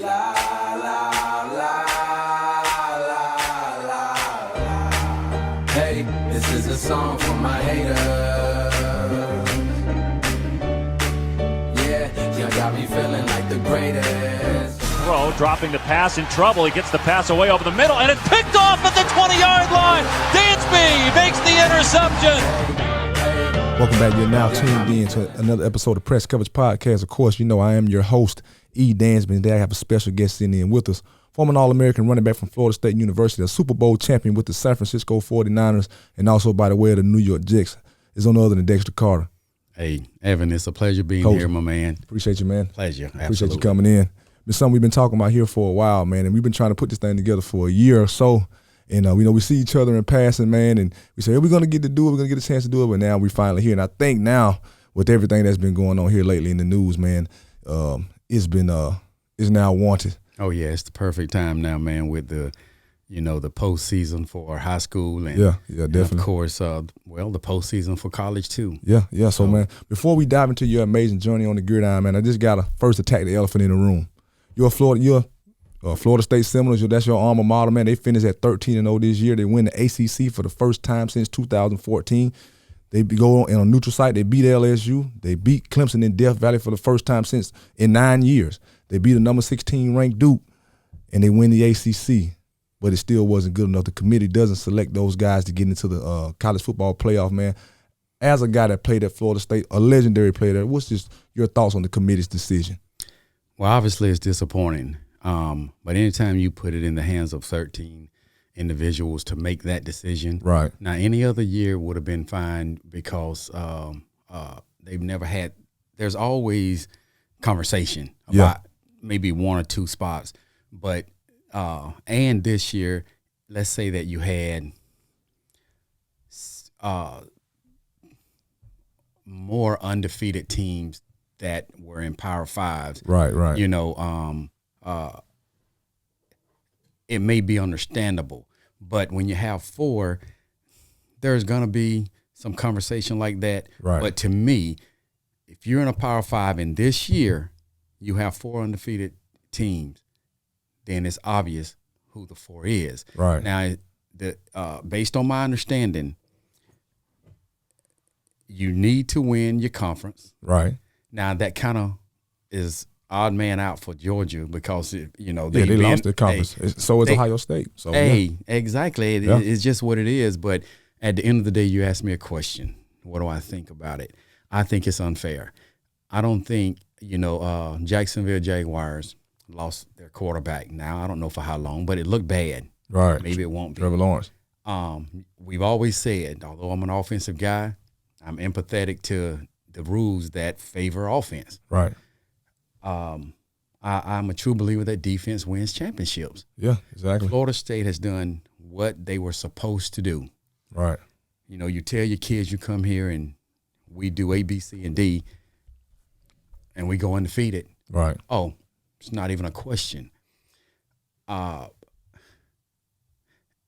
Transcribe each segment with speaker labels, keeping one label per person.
Speaker 1: La, la, la, la, la, la. Hey, this is a song for my haters. Yeah, y'all got me feeling like the greatest.
Speaker 2: Throw, dropping the pass, in trouble. He gets the pass away over the middle, and it's picked off at the 20-yard line. Dansby makes the interception.
Speaker 3: Welcome back. You're now tuned in to another episode of Press Coverage Podcast. Of course, you know I am your host, E. Dansby. Today I have a special guest sitting in with us, former All-American running back from Florida State University, a Super Bowl champion with the San Francisco 49ers, and also, by the way, of the New York Jets. Is on the other than Dexter Carter.
Speaker 4: Hey, Evan, it's a pleasure being
Speaker 3: Coach,
Speaker 4: here, my man.
Speaker 3: Appreciate you, man.
Speaker 4: Pleasure. Absolutely.
Speaker 3: Appreciate you coming in. It's something we've been talking about here for a while, man, and we've been trying to put this thing together for a year or so. And we know we see each other in passing, man, and we say, hey, we're going to get to do it. We're going to get a chance to do it. But now we're finally here. And I think now with everything that's been going on here lately in the news, man, it's now wanted.
Speaker 4: Oh, yeah, it's the perfect time now, man, with the postseason for high school. And,
Speaker 3: yeah, definitely.
Speaker 4: And of course, the postseason for college, too.
Speaker 3: Yeah. So, man, before we dive into your amazing journey on the gridiron, man, I just got to first attack the elephant in the room. You're Florida State Seminoles, that's your alma mater, man. They finished at 13-0 this year. They win the ACC for the first time since 2014. They go on a neutral site. They beat LSU. They beat Clemson in Death Valley for the first time in 9 years. They beat a number 16 ranked Duke, and they win the ACC. But it still wasn't good enough. The committee doesn't select those guys to get into the college football playoff, man. As a guy that played at Florida State, a legendary player there, what's just your thoughts on the committee's decision?
Speaker 4: Well, obviously it's disappointing. But anytime you put it in the hands of 13 individuals to make that decision,
Speaker 3: right?
Speaker 4: Now, any other year would have been fine because they've never had. There's always conversation about maybe one or two spots, but and this year, let's say that you had more undefeated teams that were in Power Fives,
Speaker 3: right.
Speaker 4: You know. It may be understandable, but when you have four, there's going to be some conversation like that.
Speaker 3: Right.
Speaker 4: But to me, if you're in a Power Five and this year you have four undefeated teams, then it's obvious who the four is.
Speaker 3: Right.
Speaker 4: Now, based on my understanding, you need to win your conference.
Speaker 3: Right.
Speaker 4: Now, that kind of is odd man out for Georgia because they
Speaker 3: lost their conference. So is Ohio State. So
Speaker 4: exactly. It's just what it is. But at the end of the day, you ask me a question. What do I think about it? I think it's unfair. I don't think Jacksonville Jaguars lost their quarterback. Now I don't know for how long, but it looked bad.
Speaker 3: Right.
Speaker 4: Maybe it won't be.
Speaker 3: Trevor Lawrence.
Speaker 4: We've always said, although I'm an offensive guy, I'm empathetic to the rules that favor offense.
Speaker 3: Right.
Speaker 4: I'm a true believer that defense wins championships.
Speaker 3: Yeah, exactly.
Speaker 4: Florida State has done what they were supposed to do.
Speaker 3: Right.
Speaker 4: You tell your kids you come here and we do A, B, C, and D, and we go undefeated.
Speaker 3: Right.
Speaker 4: Oh, it's not even a question.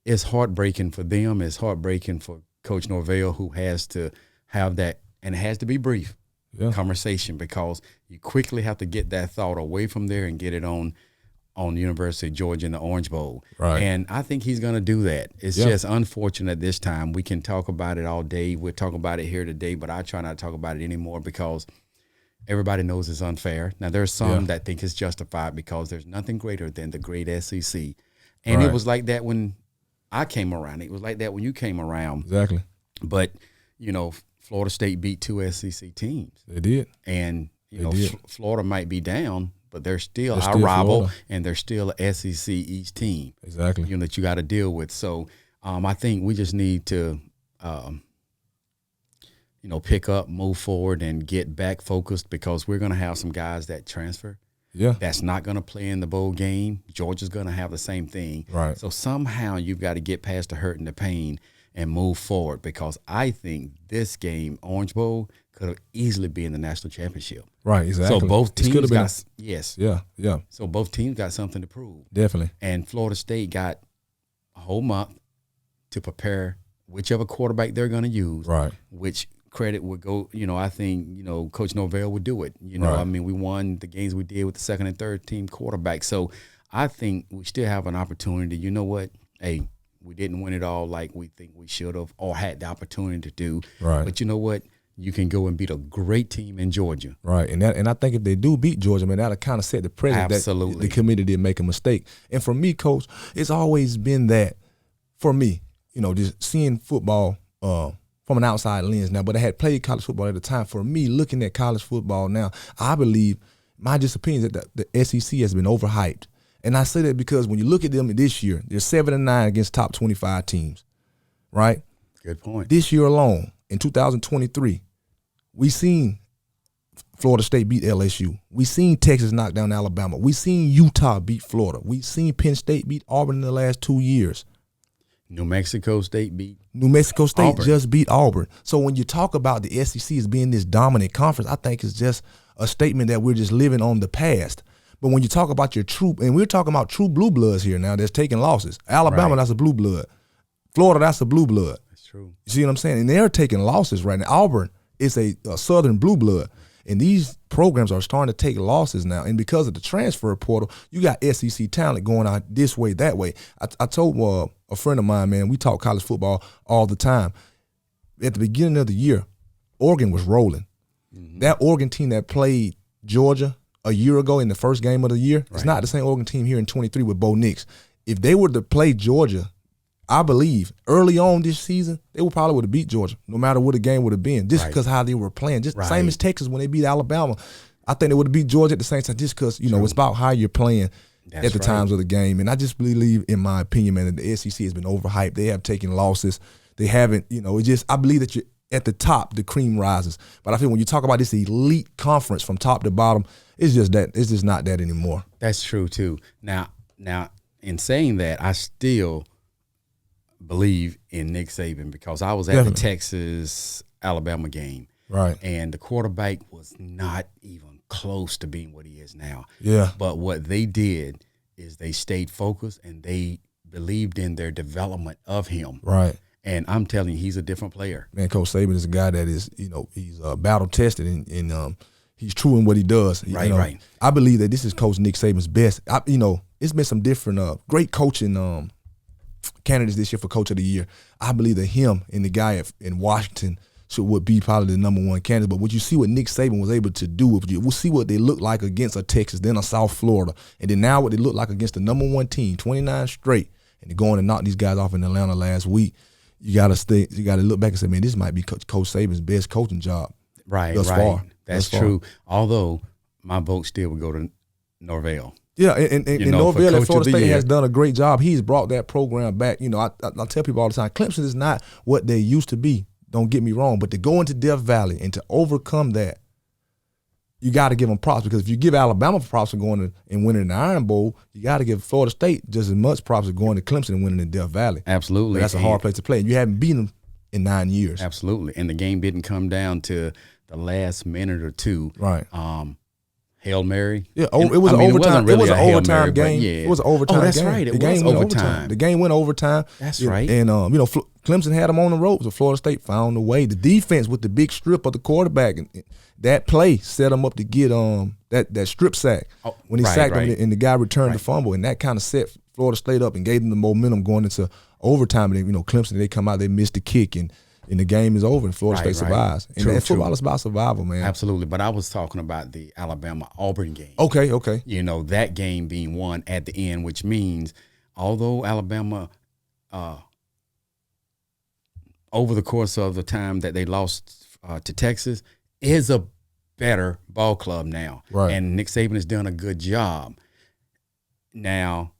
Speaker 4: It's heartbreaking for them. It's heartbreaking for Coach Norvell, who has to have that, and it has to be brief. Conversation, because you quickly have to get that thought away from there and get it on the University of Georgia in the Orange Bowl.
Speaker 3: Right.
Speaker 4: And I think he's going to do that. It's just unfortunate this time. We can talk about it all day. We're talking about it here today, but I try not to talk about it anymore because everybody knows it's unfair. Now, there's some that think it's justified because there's nothing greater than the great SEC. And it was like that when I came around. It was like that when you came around.
Speaker 3: Exactly.
Speaker 4: But, Florida State beat two SEC teams.
Speaker 3: They did.
Speaker 4: And, Florida might be down, but they're still our
Speaker 3: still
Speaker 4: rival,
Speaker 3: Florida.
Speaker 4: And they're still a SEC East team.
Speaker 3: Exactly.
Speaker 4: That you got to deal with. So I think we just need to, pick up, move forward, and get back focused because we're going to have some guys that transfer.
Speaker 3: Yeah.
Speaker 4: That's not going to play in the bowl game. Georgia's going to have the same thing.
Speaker 3: Right.
Speaker 4: So somehow you've got to get past the hurt and the pain and move forward because I think this game, Orange Bowl, could have easily been the national championship.
Speaker 3: Right, exactly.
Speaker 4: So both teams got
Speaker 3: Yeah.
Speaker 4: So both teams got something to prove.
Speaker 3: Definitely.
Speaker 4: And Florida State got a whole month to prepare whichever quarterback they're going to use,
Speaker 3: right,
Speaker 4: which credit would go, I think, Coach Norvell would do it.
Speaker 3: Right.
Speaker 4: I mean, we won the games we did with the second and third team quarterback. So I think we still have an opportunity. You know what? Hey, we didn't win it all like we think we should have or had the opportunity to do.
Speaker 3: Right.
Speaker 4: But you know what? You can go and beat a great team in Georgia.
Speaker 3: Right. And I think if they do beat Georgia, man, that'll kind of set the precedent
Speaker 4: Absolutely.
Speaker 3: that the committee didn't make a mistake. And for me, Coach, it's always been that, for me, just seeing football from an outside lens now, but I had played college football at the time. For me, looking at college football now, I believe, my just opinion, that the SEC has been overhyped. And I say that because when you look at them this year, they're 7-9 against top 25 teams, right?
Speaker 4: Good point.
Speaker 3: This year alone, in 2023, we seen Florida State beat LSU. We seen Texas knock down Alabama. We seen Utah beat Florida. We seen Penn State beat Auburn in the last 2 years.
Speaker 4: New Mexico State
Speaker 3: Auburn. Just beat Auburn. So when you talk about the SEC as being this dominant conference, I think it's just a statement that we're just living on the past. But when you talk about your true, and we're talking about true blue bloods here now that's taking losses. Alabama,
Speaker 4: right.
Speaker 3: That's a blue blood. Florida, that's a blue blood.
Speaker 4: That's true.
Speaker 3: You see what I'm saying? And they're taking losses right now. Auburn is a southern blue blood. And these programs are starting to take losses now. And because of the transfer portal, you got SEC talent going out this way, that way. I told a friend of mine, man, we talk college football all the time. At the beginning of the year, Oregon was rolling. Mm-hmm. That Oregon team that played Georgia a year ago in the first game of the year, It's not the same Oregon team here in 23 with Bo Nix. If they were to play Georgia, I believe early on this season, they would have beat Georgia, no matter what the game would have been, just because how they were playing. Just same as Texas when they beat Alabama. I think they would have beat Georgia at the same time, just because it's about how you're playing at the times of the game. And I just believe, in my opinion, man, that the SEC has been overhyped. They have taken losses. They haven't, I believe that you're at the top, the cream rises. But I feel when you talk about this elite conference from top to bottom, it's just not that anymore.
Speaker 4: That's true too. Now, in saying that, I still believe in Nick Saban because I was at the Texas-Alabama game.
Speaker 3: Right.
Speaker 4: And the quarterback was not even close to being what he is now.
Speaker 3: Yeah.
Speaker 4: But what they did is they stayed focused and they believed in their development of him.
Speaker 3: Right.
Speaker 4: And I'm telling you, he's a different player.
Speaker 3: Man, Coach Saban is a guy that is, he's battle-tested and he's true in what he does.
Speaker 4: Right.
Speaker 3: I believe that this is Coach Nick Saban's best. It's been some different great coaching candidates this year for Coach of the Year. I believe that him and the guy in Washington would be probably the number one candidate. But what you see what Nick Saban was able to do, we'll see what they look like against a Texas, then a South Florida, and then now what they look like against the number one team, 29 straight, and they're going and knock these guys off in Atlanta last week. You got to look back and say, man, this might be Coach Saban's best coaching job.
Speaker 4: Right.
Speaker 3: Far.
Speaker 4: That's true. Although my vote still would go to Norvell.
Speaker 3: Yeah, and Norvell at Florida State has done a great job. He's brought that program back. I tell people all the time, Clemson is not what they used to be. Don't get me wrong, but to go into Death Valley and to overcome that, you got to give them props, because if you give Alabama props for going and winning the Iron Bowl, you got to give Florida State just as much props for going to Clemson and winning in Death Valley.
Speaker 4: Absolutely.
Speaker 3: But that's a hard place to play, and you haven't beaten them in 9 years.
Speaker 4: Absolutely, and the game didn't come down to the last minute or two.
Speaker 3: Right.
Speaker 4: Hail Mary.
Speaker 3: Yeah, it was an overtime. It was an overtime game.
Speaker 4: Yeah.
Speaker 3: It was an overtime game.
Speaker 4: Oh, that's right. It was overtime.
Speaker 3: The game went overtime.
Speaker 4: That's right.
Speaker 3: And Clemson had them on the ropes, so Florida State found a way. The defense with the big strip of the quarterback, and that play set them up to get that strip sack when he sacked him, and the guy returned the fumble, and that kind of set Florida State up and gave them the momentum going into overtime. And then, Clemson, they come out, they missed the kick, and the game is over, and Florida State survives. And football is about survival, man.
Speaker 4: Absolutely. But I was talking about the Alabama-Auburn game.
Speaker 3: Okay.
Speaker 4: That game being won at the end, which means although Alabama, over the course of the time that they lost to Texas, is a better ball club now.
Speaker 3: Right.
Speaker 4: And Nick Saban has done a good job. Now,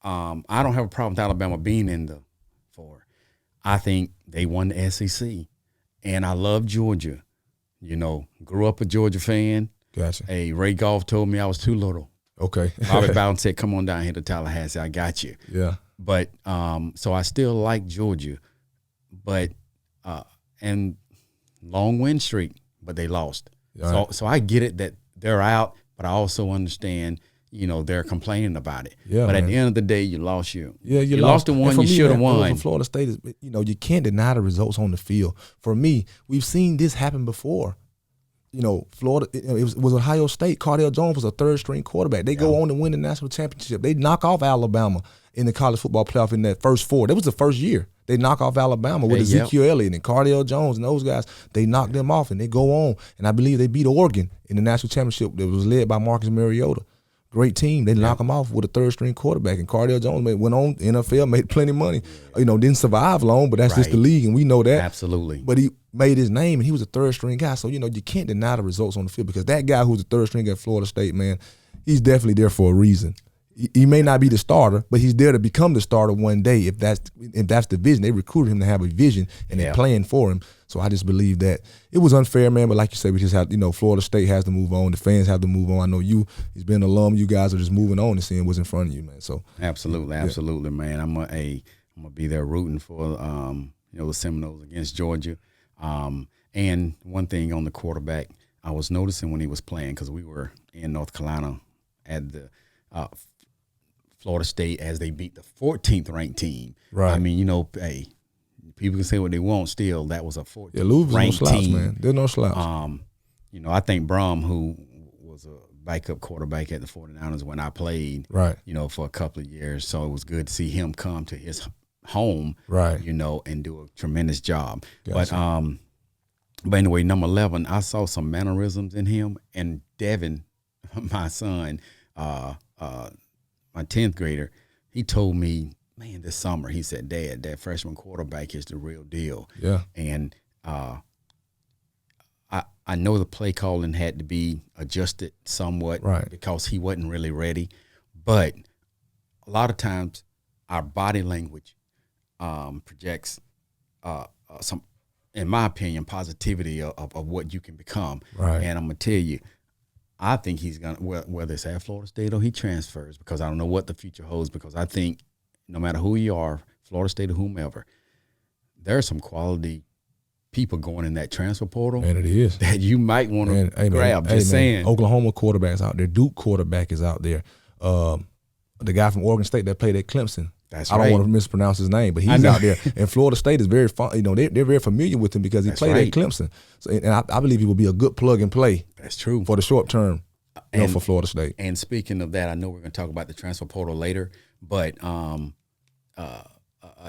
Speaker 4: I don't have a problem with Alabama being in the four. I think they won the SEC, and I love Georgia. Grew up a Georgia fan.
Speaker 3: Gotcha.
Speaker 4: Hey, Ray Goff told me I was too little.
Speaker 3: Okay.
Speaker 4: Bobby Bowden said, "Come on down here to Tallahassee. I got you."
Speaker 3: Yeah.
Speaker 4: But so I still like Georgia, but and long win streak, but they lost.
Speaker 3: Right.
Speaker 4: So I get it that they're out, but I also understand they're complaining about it.
Speaker 3: Yeah,
Speaker 4: but
Speaker 3: man.
Speaker 4: at the end of the day, you lost you
Speaker 3: lost
Speaker 4: the
Speaker 3: And
Speaker 4: one
Speaker 3: for
Speaker 4: you
Speaker 3: me,
Speaker 4: should have
Speaker 3: man,
Speaker 4: won.
Speaker 3: For Florida State, you can't deny the results on the field. For me, we've seen this happen before. Florida, it was Ohio State. Cardale Jones was a third-string quarterback. They go on to win the national championship. They knock off Alabama in the college football playoff in that first four. That was the first year. They knock off Alabama with Ezekiel Elliott and Cardale Jones and those guys. They knock them off, and they go on. And I believe they beat Oregon in the national championship that was led by Marcus Mariota. Great team. They knock them off with a third-string quarterback. And Cardale Jones went on NFL, made plenty of money. Didn't survive long, but that's just the league, and we know that.
Speaker 4: Absolutely.
Speaker 3: But he made his name, and he was a third-string guy. So, you can't deny the results on the field because that guy who's the third-string at Florida State, man, he's definitely there for a reason. He may not be the starter, but he's there to become the starter one day if that's the vision. They recruited him to have a vision, and they're playing for him. So I just believe that it was unfair, man. But like you said, we just have, Florida State has to move on. The fans have to move on. I know he's been an alum. You guys are just moving on and seeing what's in front of you, man. So
Speaker 4: absolutely, man. I'm gonna be there rooting for the Seminoles against Georgia. And one thing on the quarterback, I was noticing when he was playing because we were in North Carolina at the Florida State as they beat the 14th ranked team.
Speaker 3: Right.
Speaker 4: I mean, people can say what they want. Still, that was a 14th
Speaker 3: ranked
Speaker 4: team.
Speaker 3: No slouch, man. There's no slouch.
Speaker 4: I think Brom, who was a backup quarterback at the 49ers when I played,
Speaker 3: right.
Speaker 4: For a couple of years. So it was good to see him come to his home,
Speaker 3: right.
Speaker 4: And do a tremendous job.
Speaker 3: Gotcha.
Speaker 4: But anyway, number 11, I saw some mannerisms in him, and Devin, my son, my 10th grader, he told me, man, this summer, he said, Dad, that freshman quarterback is the real deal.
Speaker 3: Yeah.
Speaker 4: And I know the play calling had to be adjusted somewhat because he wasn't really ready. But a lot of times our body language projects some, in my opinion, positivity of what you can become.
Speaker 3: Right.
Speaker 4: And I'm going to tell you, I think he's going to, whether it's at Florida State or he transfers, because I don't know what the future holds, because I think no matter who you are, Florida State or whomever, there are some quality people going in that transfer portal.
Speaker 3: And it is.
Speaker 4: That you might want to grab. Just saying.
Speaker 3: Oklahoma quarterbacks out there. Duke quarterback is out there. The guy from Oregon State that played at Clemson.
Speaker 4: That's
Speaker 3: I don't want to mispronounce his name, but he's out there. And Florida State is very fun. They're very familiar with him because he played at Clemson. So, and I believe he will be a good plug and play.
Speaker 4: That's true.
Speaker 3: For the short term, for Florida State.
Speaker 4: And speaking of that, I know we're going to talk about the transfer portal later, but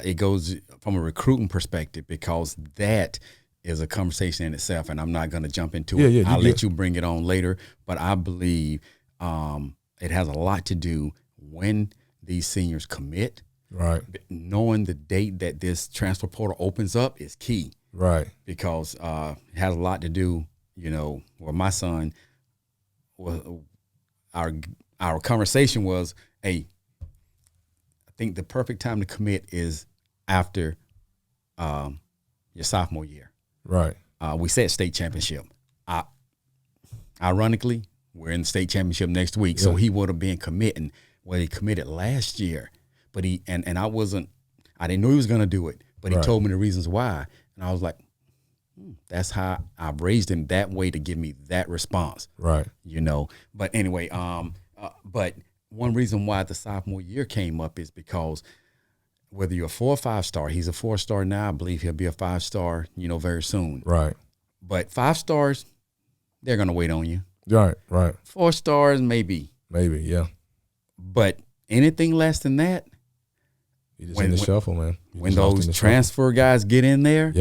Speaker 4: it goes from a recruiting perspective because that is a conversation in itself, and I'm not going to jump into it. I'll let you bring it on later, but I believe it has a lot to do when these seniors commit.
Speaker 3: Right.
Speaker 4: Knowing the date that this transfer portal opens up is key.
Speaker 3: Right.
Speaker 4: Because it has a lot to do, where my son was, our conversation was, hey, I think the perfect time to commit is after your sophomore year.
Speaker 3: Right.
Speaker 4: We said state championship. Ironically, we're in the state championship next week, so he would have been committing. Well, he committed last year, but I didn't know he was going to do it, but he told me the reasons why, and I was like, that's how I raised him that way to give me that response.
Speaker 3: Right.
Speaker 4: But anyway, but one reason why the sophomore year came up is because whether you're a 4 or 5 star, he's a 4-star now. I believe he'll be a 5-star, very soon.
Speaker 3: Right.
Speaker 4: But 5 stars, they're going to wait on you.
Speaker 3: Right. Right.
Speaker 4: 4 stars, maybe.
Speaker 3: Maybe, yeah.
Speaker 4: But anything less than that,
Speaker 3: just in the shuffle, man.
Speaker 4: When those transfer guys get in there,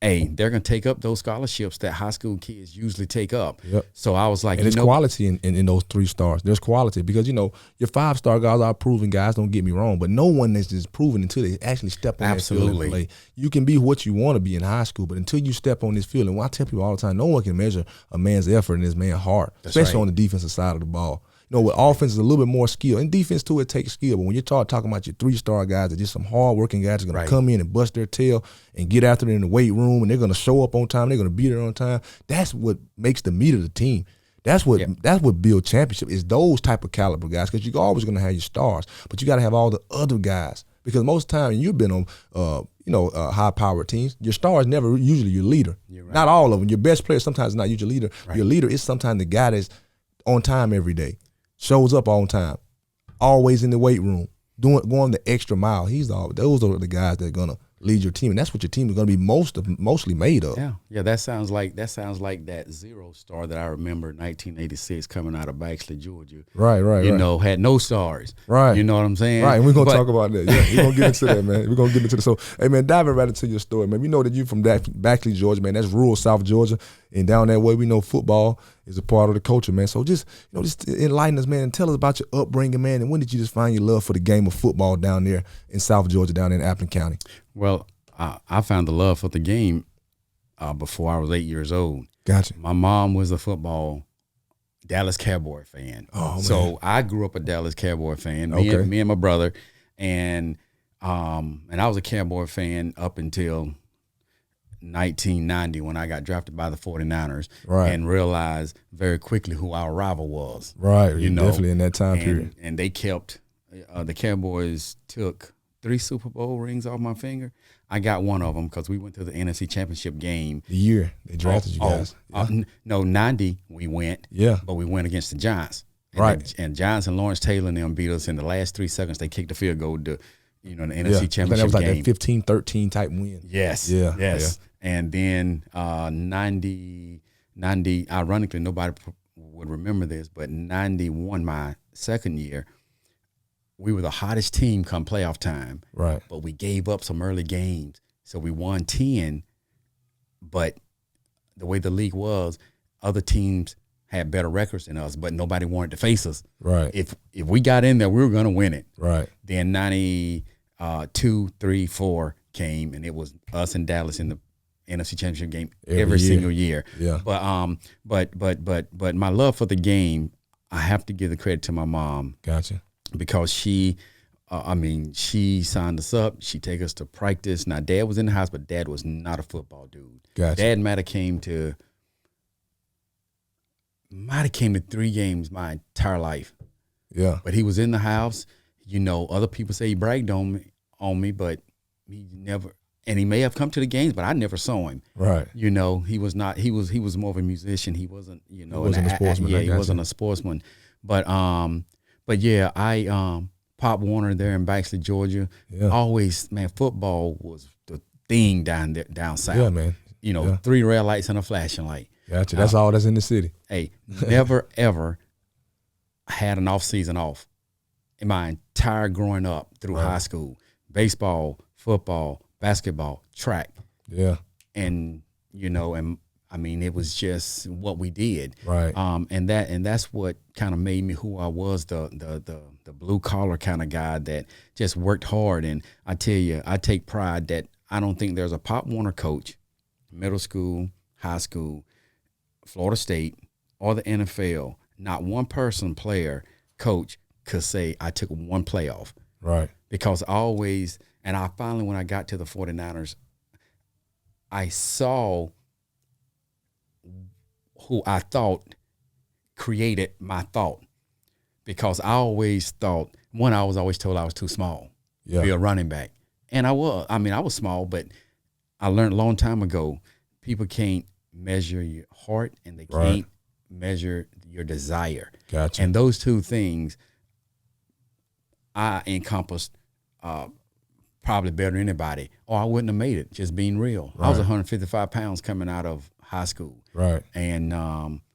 Speaker 3: hey,
Speaker 4: they're going to take up those scholarships that high school kids usually take up.
Speaker 3: Yep.
Speaker 4: So I was like,
Speaker 3: and there's quality in those 3 stars. There's quality because, your 5-star guys are proven guys, don't get me wrong, but no one is just proven until they actually step on that field and play. You can be what you want to be in high school, but until you step on this field, and I tell people all the time, no one can measure a man's effort and his man's heart, especially on the defensive side of the ball. With offense is a little bit more skill. And defense, too, it takes skill. But when you're talking about your 3-star guys, they're just some hard-working guys that are going to come in and bust their tail and get after it in the weight room, and they're going to show up on time. They're going to be there on time. That's what makes the meat of the team. That's what builds championship is those type of caliber guys, because you're always going to have your stars, but you got to have all the other guys. Because most times, you've been on high-powered teams, your star is never usually your leader. Right. Not all of them. Your best player sometimes is not usually your leader. Right. Your leader is sometimes the guy that's on time every day. shows up on time, always in the weight room, going the extra mile. Those are the guys that are gonna lead your team, and that's what your team is gonna be mostly made of.
Speaker 4: Yeah. That sounds like that 0 star that I remember in 1986 coming out of Baxley, Georgia.
Speaker 3: Right.
Speaker 4: You know, had no stars.
Speaker 3: Right.
Speaker 4: You know what I'm saying?
Speaker 3: Right. And we're gonna talk about that. Yeah, we're gonna get into that, man. We're gonna get into that. So, hey, man, diving right into your story, man. We know that you from Baxley, Georgia, man. That's rural South Georgia, and down that way, we know football is a part of the culture, man. So just enlighten us, man, and tell us about your upbringing, man. And when did you just find your love for the game of football down there in South Georgia, down in Appleton County?
Speaker 4: Well, I found the love for the game before I was 8 years old.
Speaker 3: Gotcha.
Speaker 4: My mom was a Dallas Cowboy fan.
Speaker 3: Oh,
Speaker 4: so
Speaker 3: man.
Speaker 4: I grew up a Dallas Cowboy fan.
Speaker 3: Okay.
Speaker 4: Me and my brother, and I was a Cowboy fan up until 1990 when I got drafted by the 49ers,
Speaker 3: Right.
Speaker 4: and realized very quickly who our rival was.
Speaker 3: Right.
Speaker 4: You know,
Speaker 3: definitely in that time period.
Speaker 4: And they kept the Cowboys took 3 Super Bowl rings off my finger. I got one of them because we went to the NFC Championship game.
Speaker 3: The year they drafted you guys.
Speaker 4: No, 90 we went.
Speaker 3: Yeah.
Speaker 4: But we went against the Giants. And
Speaker 3: Right.
Speaker 4: And Giants and Lawrence Taylor and them beat us in the last 3 seconds. They kicked the field goal to, the NFC Championship
Speaker 3: that was like
Speaker 4: game.
Speaker 3: that 15-13 type win.
Speaker 4: Yes.
Speaker 3: Yeah.
Speaker 4: Yes. And then 90, ironically, nobody would remember this, but 91, my second year, we were the hottest team come playoff time.
Speaker 3: Right.
Speaker 4: But we gave up some early games. So we won 10, but the way the league was, other teams had better records than us, but nobody wanted to face us.
Speaker 3: Right.
Speaker 4: If we got in there, we were going to win it.
Speaker 3: Right.
Speaker 4: Then 92, 3, 4 came, and it was us and Dallas in the NFC Championship game every single year.
Speaker 3: Yeah.
Speaker 4: But my love for the game, I have to give the credit to my mom.
Speaker 3: Gotcha.
Speaker 4: Because she signed us up. She take us to practice. Now, Dad was in the house, but Dad was not a football dude.
Speaker 3: Gotcha.
Speaker 4: Dad might have came to 3 games my entire life.
Speaker 3: Yeah.
Speaker 4: But he was in the house. Other people say he bragged on me, but he never. And he may have come to the games, but I never saw him.
Speaker 3: Right.
Speaker 4: He was not. He was more of a musician. He wasn't. He
Speaker 3: wasn't a sportsman.
Speaker 4: Yeah, he wasn't a sportsman. But yeah, I Pop Warner there in Baxley, Georgia.
Speaker 3: Yeah.
Speaker 4: Always, man, football was the thing down south.
Speaker 3: Yeah, man.
Speaker 4: 3 red lights and a flashing light.
Speaker 3: Gotcha. That's all that's in the city.
Speaker 4: Hey, never ever had an off season off in my entire growing up through high school. Baseball, football, basketball, track.
Speaker 3: Yeah.
Speaker 4: And it was just what we did.
Speaker 3: Right.
Speaker 4: And that's what kind of made me who I was, the blue collar kind of guy that just worked hard. And I tell you, I take pride that I don't think there's a Pop Warner coach, middle school, high school, Florida State, or the NFL, not one person, player, coach could say I took one playoff.
Speaker 3: Right.
Speaker 4: Because I finally, when I got to the 49ers, I saw who I thought created my thought. Because I always thought, I was always told I was too small to be a running back. And I was. I was small, but I learned a long time ago, people can't measure your heart and they can't measure your desire.
Speaker 3: Gotcha.
Speaker 4: And those two things I encompassed probably better than anybody, or I wouldn't have made it, just being real.
Speaker 3: Right.
Speaker 4: I was 155 pounds coming out of high school.
Speaker 3: Right.
Speaker 4: And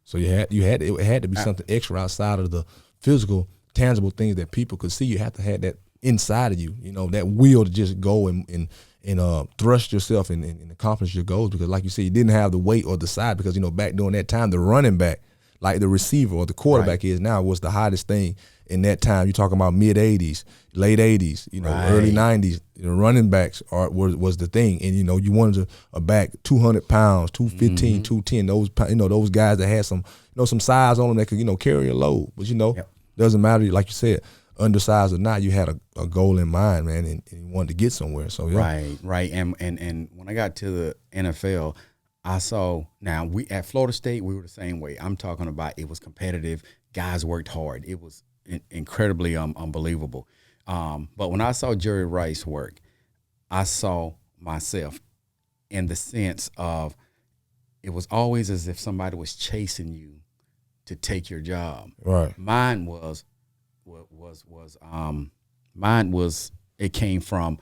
Speaker 3: so it had to be something extra outside of the physical, tangible things that people could see. You have to have that inside of you, that will to just go and thrust yourself and accomplish your goals. Because like you said, you didn't have the weight or the size because, back during that time, the running back, like the receiver or the quarterback is now, was the hottest thing in that time. You're talking about mid-'80s, late 80s, early 90s. Running backs was the thing. And, you wanted a back 200 pounds, 215, 210, those guys that had some size on them that could, carry a load. But, doesn't matter, like you said, undersized or not, you had a goal in mind, man, and you wanted to get somewhere. So
Speaker 4: right. And when I got to the NFL, I saw, now we at Florida State, we were the same way. I'm talking about, it was competitive. Guys worked hard. It was incredibly unbelievable. But when I saw Jerry Rice work, I saw myself in the sense of, it was always as if somebody was chasing you to take your job.
Speaker 3: Right.
Speaker 4: Mine was it came from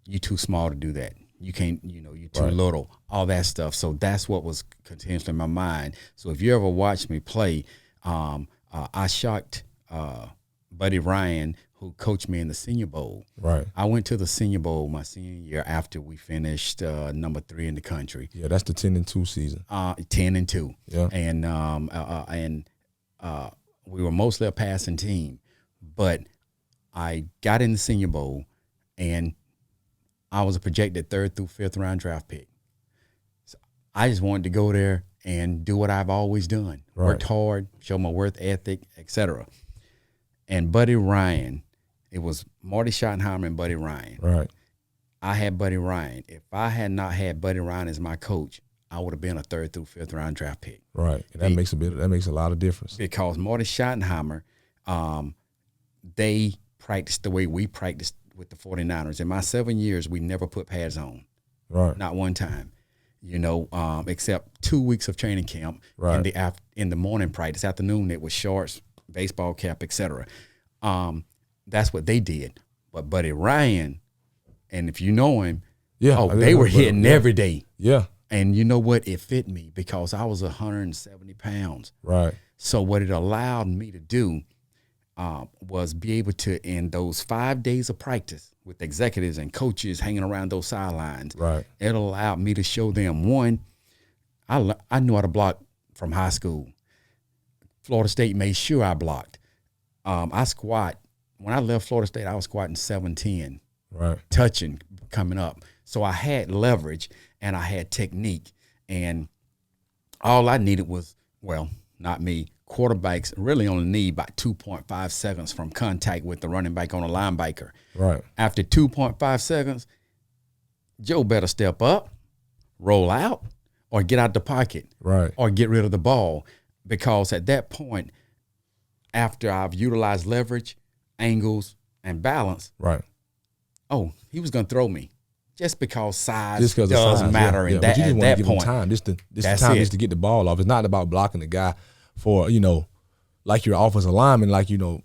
Speaker 4: you too small to do that. You can't, you're too little, all that stuff. So that's what was continuously in my mind. So if you ever watch me play, I shocked Buddy Ryan, who coached me in the Senior Bowl.
Speaker 3: Right.
Speaker 4: I went to the Senior Bowl my senior year after we finished number 3 in the country.
Speaker 3: Yeah, that's the 10-2 season.
Speaker 4: 10-2.
Speaker 3: Yeah.
Speaker 4: And we were mostly a passing team, but I got in the Senior Bowl, and I was a projected 3rd through 5th round draft pick. So I just wanted to go there and do what I've always done.
Speaker 3: Right.
Speaker 4: Worked hard, show my work ethic, etc. And Buddy Ryan, it was Marty Schottenheimer and Buddy Ryan.
Speaker 3: Right.
Speaker 4: I had Buddy Ryan. If I had not had Buddy Ryan as my coach, I would have been a 3rd through 5th round draft pick.
Speaker 3: Right. And that makes a lot of difference.
Speaker 4: Because Marty Schottenheimer, they practiced the way we practiced with the 49ers. In my 7 years, we never put pads on.
Speaker 3: Right.
Speaker 4: Not one time. Except 2 weeks of training camp.
Speaker 3: Right.
Speaker 4: In the morning practice, afternoon it was shorts, baseball cap, etc. That's what they did. But Buddy Ryan, and if you know him, they were hitting every day.
Speaker 3: Yeah.
Speaker 4: And you know what? It fit me because I was 170 pounds.
Speaker 3: Right.
Speaker 4: So what it allowed me to do was be able to, in those 5 days of practice with executives and coaches hanging around those sidelines,
Speaker 3: right,
Speaker 4: it allowed me to show them, one, I knew how to block from high school. Florida State made sure I blocked. I squat. When I left Florida State, I was squatting 7'10",
Speaker 3: right,
Speaker 4: touching, coming up. So I had leverage and I had technique. And all I needed was, well, not me, quarterbacks really only need about 2.5 seconds from contact with the running back on a linebacker.
Speaker 3: Right.
Speaker 4: After 2.5 seconds, Joe better step up, roll out, or get out the pocket.
Speaker 3: Right.
Speaker 4: Or get rid of the ball. Because at that point, after I've utilized leverage, angles, and balance,
Speaker 3: right,
Speaker 4: he was going to throw me. Just because size
Speaker 3: does
Speaker 4: matter
Speaker 3: yeah.
Speaker 4: at
Speaker 3: But you just
Speaker 4: that
Speaker 3: give
Speaker 4: point.
Speaker 3: Him time. This time is to get the ball off. It's not about blocking the guy for, like your offensive lineman, like, your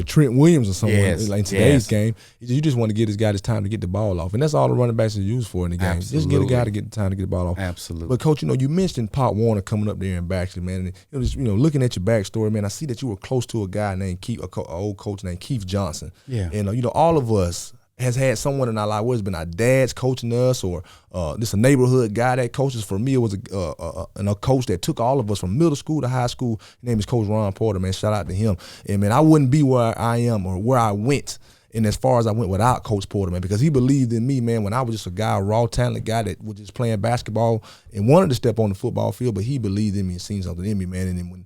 Speaker 3: Trent Williams or someone like in today's game. You just want to give this guy this time to get the ball off. And that's all the running backs are used for in the game.
Speaker 4: Absolutely.
Speaker 3: Just get a guy to get the time to get the ball off.
Speaker 4: Absolutely.
Speaker 3: But, Coach, you mentioned Pop Warner coming up there in Baxter, man. And just, looking at your backstory, man, I see that you were close to a guy named Keith, an old coach named Keith Johnson.
Speaker 4: Yeah.
Speaker 3: And, all of us has had someone in our life, whether it's been our dads coaching us or just a neighborhood guy that coaches. For me, it was a coach that took all of us from middle school to high school. His name is Coach Ron Porter, man. Shout out to him. And, man, I wouldn't be where I am or where I went and as far as I went without Coach Porter, man, because he believed in me, man, when I was just a guy, a raw, talented guy that was just playing basketball and wanted to step on the football field, but he believed in me and seen something in me, man. And then when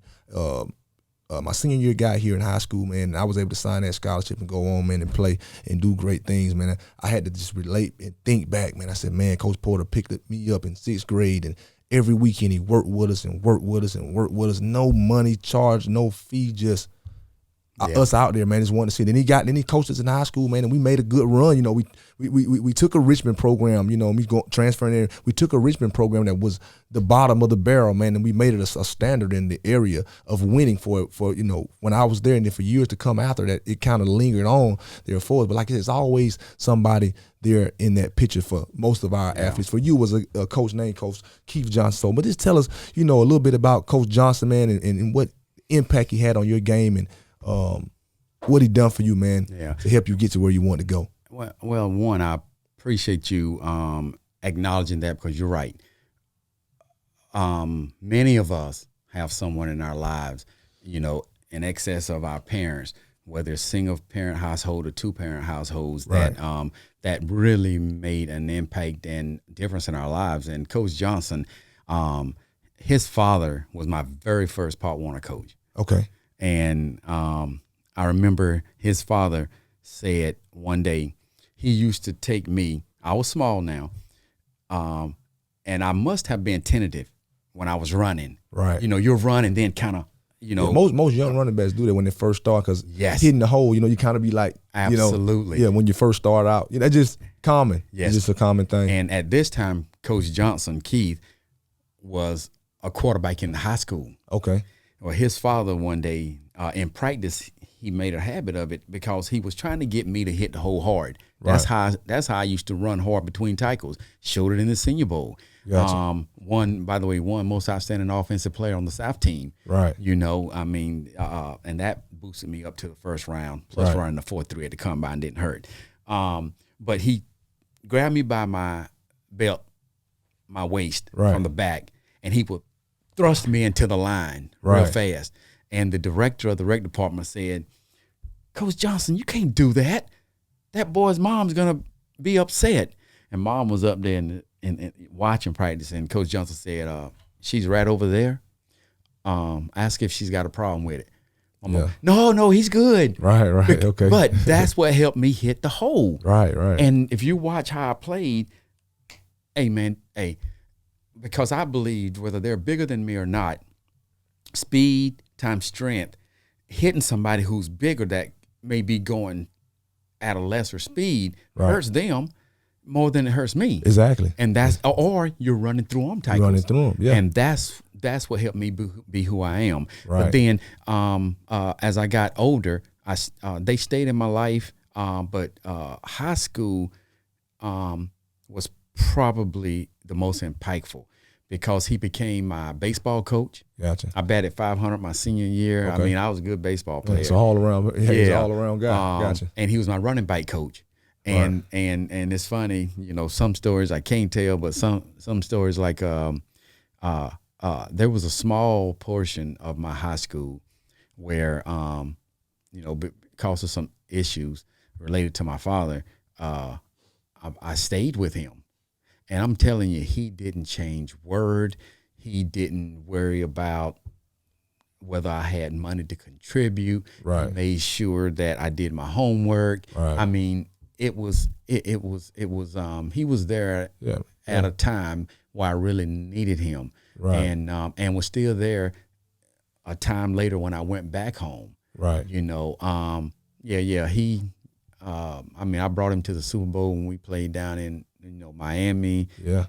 Speaker 3: my senior year got here in high school, man, and I was able to sign that scholarship and go on, man, and play and do great things, man. I had to just relate and think back, man. I said, man, Coach Porter picked me up in 6th grade, and every weekend he worked with us and worked with us and worked with us. No money charged, no fee, just us out there, man, just wanting to see. Then he coached us in high school, man, and we made a good run. We took a Richmond program, transferring there. We took a Richmond program that was the bottom of the barrel, man, and we made it a standard in the area of winning for when I was there, and then for years to come after that, it kind of lingered on there for us. But like I said, there's always somebody there in that picture for most of our athletes. For you was a coach named Coach Keith Johnson. So, but just tell us, a little bit about Coach Johnson, man, and what impact he had on your game and what he done for you, man, to help you get to where you want to go.
Speaker 4: Well, one, I appreciate you acknowledging that, because you're right. Many of us have someone in our lives, in excess of our parents, whether it's single-parent household or two-parent households,
Speaker 3: right,
Speaker 4: that really made an impact and difference in our lives. And Coach Johnson, his father was my very first Pop Warner coach.
Speaker 3: Okay.
Speaker 4: And I remember his father said one day, he used to take me, I was small now, and I must have been tentative when I was running.
Speaker 3: Right.
Speaker 4: You're running, then kind of,
Speaker 3: most young running backs do that when they first start, because hitting the hole, you kind of be like,
Speaker 4: absolutely.
Speaker 3: When you first start out. That's just common.
Speaker 4: Yes.
Speaker 3: It's just a common thing.
Speaker 4: And at this time, Coach Johnson, Keith, was a quarterback in high school.
Speaker 3: Okay.
Speaker 4: or his father one day in practice, he made a habit of it because he was trying to get me to hit the hole hard. That's how I used to run hard between tackles. Showed it in the Senior Bowl.
Speaker 3: Gotcha.
Speaker 4: Won most outstanding offensive player on the South team.
Speaker 3: Right.
Speaker 4: You know, I mean, and that boosted me up to the first round. Plus running the 4.3 at the combine didn't hurt. But he grabbed me by my belt, my waist from the back, and he would thrust me into the line real fast. And the director of the rec department said, "Coach Johnson, you can't do that. That boy's mom's gonna be upset." And Mom was up there and watching practice, and Coach Johnson said, "She's right over there. Ask if she's got a problem with it." No, he's good.
Speaker 3: Right, okay.
Speaker 4: But that's what helped me hit the hole.
Speaker 3: Right.
Speaker 4: And if you watch how I played, because I believed whether they're bigger than me or not, speed times strength, hitting somebody who's bigger that may be going at a lesser speed hurts them more than it hurts me.
Speaker 3: Exactly.
Speaker 4: And that's, or you're running through them tackles.
Speaker 3: Running through them, yeah.
Speaker 4: And that's what helped me be who I am.
Speaker 3: Right.
Speaker 4: But then as I got older, they stayed in my life, but high school was probably the most impactful because he became my baseball coach.
Speaker 3: Gotcha.
Speaker 4: I batted .500 my senior year.
Speaker 3: Okay.
Speaker 4: I mean, I was a good baseball player.
Speaker 3: It's all around. He's an all around guy. Gotcha.
Speaker 4: And he was my running back coach. And it's funny, you know, some stories I can't tell, but some stories like there was a small portion of my high school where you know, because of some issues related to my father, I stayed with him. And I'm telling you, he didn't change word. He didn't worry about whether I had money to contribute.
Speaker 3: Right.
Speaker 4: He made sure that I did my homework.
Speaker 3: Right.
Speaker 4: I mean, he was there at a time where I really needed him.
Speaker 3: Right.
Speaker 4: And was still there a time later when I went back home.
Speaker 3: Right.
Speaker 4: You know, he I mean, I brought him to the Super Bowl when we played down in, you know, Miami.
Speaker 3: Yeah.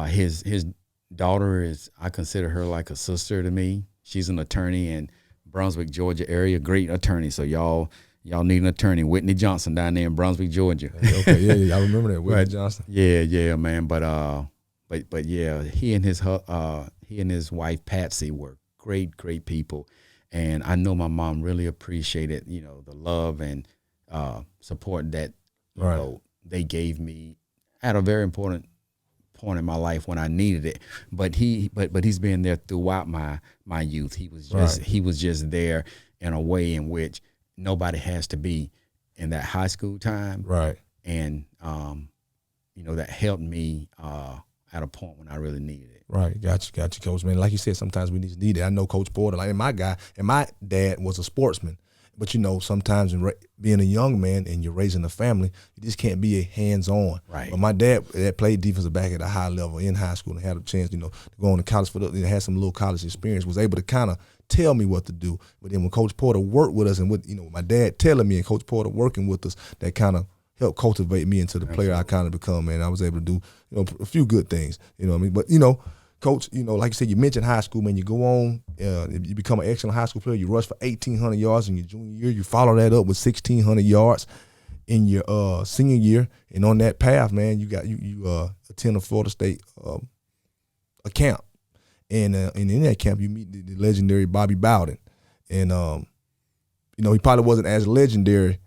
Speaker 4: His daughter I consider her like a sister to me. She's an attorney in Brunswick, Georgia area, great attorney. So y'all need an attorney. Whitney Johnson down there in Brunswick, Georgia.
Speaker 3: Okay, yeah, I remember that. Whitney Johnson.
Speaker 4: Yeah, man. But yeah, he and his wife Patsy were great people. And I know my mom really appreciated, you know, the love and support that you know they gave me at a very important point in my life when I needed it. But he's been there throughout my youth. He was just there in a way in which nobody has to be in that high school time.
Speaker 3: Right.
Speaker 4: And you know, that helped me at a point when I really needed it.
Speaker 3: Right, got you, Coach. Man, like you said, sometimes we just need it. I know Coach Porter, like my dad was a sportsman, but you know, sometimes being a young man and you're raising a family, you just can't be a hands-on.
Speaker 4: Right.
Speaker 3: But my dad played defensive back at a high level in high school and had a chance, you know, to go on to college had some little college experience, was able to kind of tell me what to do. But then when Coach Porter worked with us and with, you know, my dad telling me and Coach Porter working with us, that kind of helped cultivate me into the player I kind of become, and I was able to do, you know, a few good things, you know what I mean? But, you know, Coach, you know, like you said, you mentioned high school, man. You go on, you become an excellent high school player. You rush for 1,800 yards in your junior year. You follow that up with 1,600 yards in your senior year. And on that path, man, you attend a Florida State a camp. And in that camp, you meet the legendary Bobby Bowden. And, you know, he probably wasn't as legendary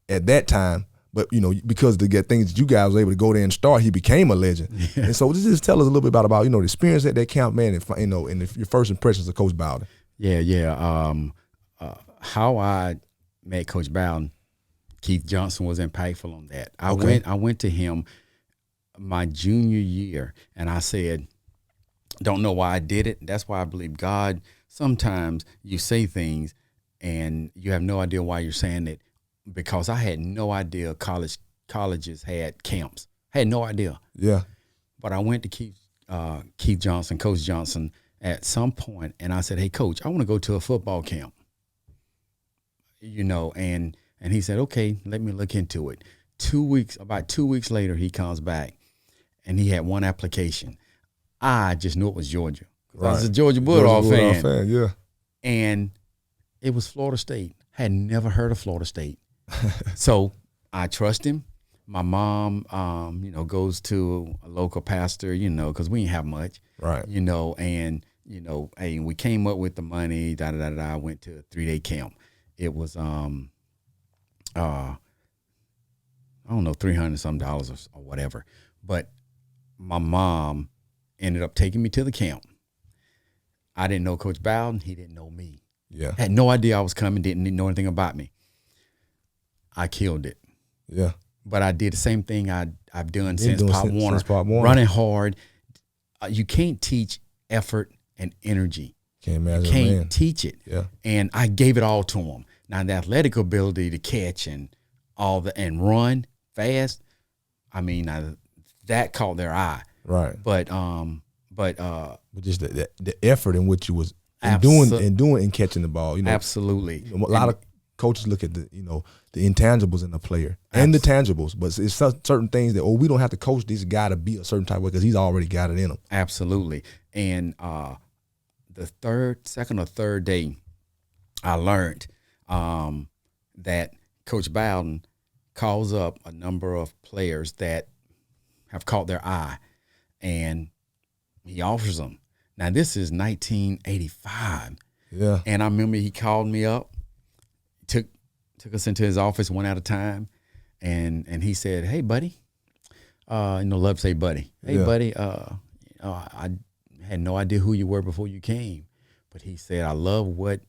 Speaker 3: at that time, but, you know, because the things that you guys were able to go there and start, he became a legend. Yeah. And so just tell us a little bit about, you know, the experience at that camp, man, and, you know, and your first impressions of Coach Bowden.
Speaker 4: Yeah. How I met Coach Bowden, Keith Johnson was impactful on that. I went to him my junior year, and I said, don't know why I did it. That's why I believe God. Sometimes you say things and you have no idea why you're saying it, because I had no idea colleges had camps. I had no idea. Yeah. But I went to Keith Johnson, Coach Johnson, at some point, and I said, "Hey, Coach, I want to go to a football camp." You know, and he said, "Okay, let me look into it." About 2 weeks later, he comes back, and he had one application. I just knew it was Georgia. I was a Georgia Bulldog fan.
Speaker 3: Yeah.
Speaker 4: And it was Florida State. Had never heard of Florida State. So I trust him. My mom, goes to a local pastor, because we didn't have much.
Speaker 3: Right.
Speaker 4: And, hey, we came up with the money, I went to a 3-day camp. It was, I don't know, $300 or whatever. But my mom ended up taking me to the camp. I didn't know Coach Bowden. He didn't know me.
Speaker 3: Yeah.
Speaker 4: Had no idea I was coming, didn't know anything about me. I killed it.
Speaker 3: Yeah.
Speaker 4: But I did the same thing I've done since Pop Warner.
Speaker 3: Since Pop Warner.
Speaker 4: Running hard. You can't teach effort and energy.
Speaker 3: Can't imagine.
Speaker 4: You can't teach it.
Speaker 3: Yeah.
Speaker 4: And I gave it all to him. Now the athletic ability to catch and run fast, I mean, that caught their eye.
Speaker 3: Right.
Speaker 4: But
Speaker 3: just the effort in which you was doing and catching the ball.
Speaker 4: Absolutely.
Speaker 3: A lot of coaches look at the intangibles in the player and the tangibles, but it's certain things that we don't have to coach this guy to be a certain type of way because he's already got it in him.
Speaker 4: Absolutely. And the second or third day, I learned that Coach Bowden calls up a number of players that have caught their eye, and he offers them. Now, this is 1985.
Speaker 3: Yeah.
Speaker 4: And I remember he called me up, took us into his office one at a time, and he said, "Hey, buddy," love to say buddy. "Hey, buddy, I had no idea who you were before you came, but," he said, "I love what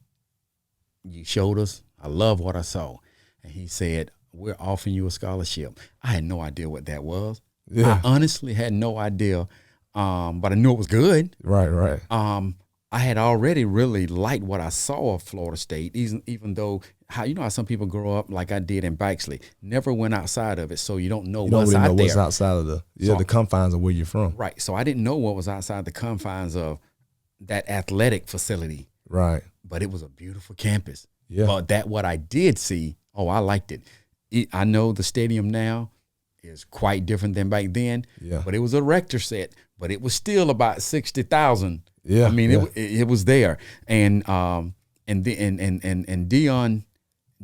Speaker 4: you showed us. I love what I saw." And he said, "We're offering you a scholarship." I had no idea what that was. Yeah. I honestly had no idea, but I knew it was good.
Speaker 3: Right.
Speaker 4: I had already really liked what I saw of Florida State, even though how some people grow up like I did in Bexley, never went outside of it, so you don't know what's out there.
Speaker 3: What's outside of the confines of where you're from.
Speaker 4: Right. So I didn't know what was outside the confines of that athletic facility.
Speaker 3: Right.
Speaker 4: But it was a beautiful campus.
Speaker 3: Yeah.
Speaker 4: But what I did see, I liked it. I know the stadium now is quite different than back then.
Speaker 3: Yeah.
Speaker 4: But it was a Rector set, but it was still about 60,000.
Speaker 3: Yeah.
Speaker 4: I mean, it was there, and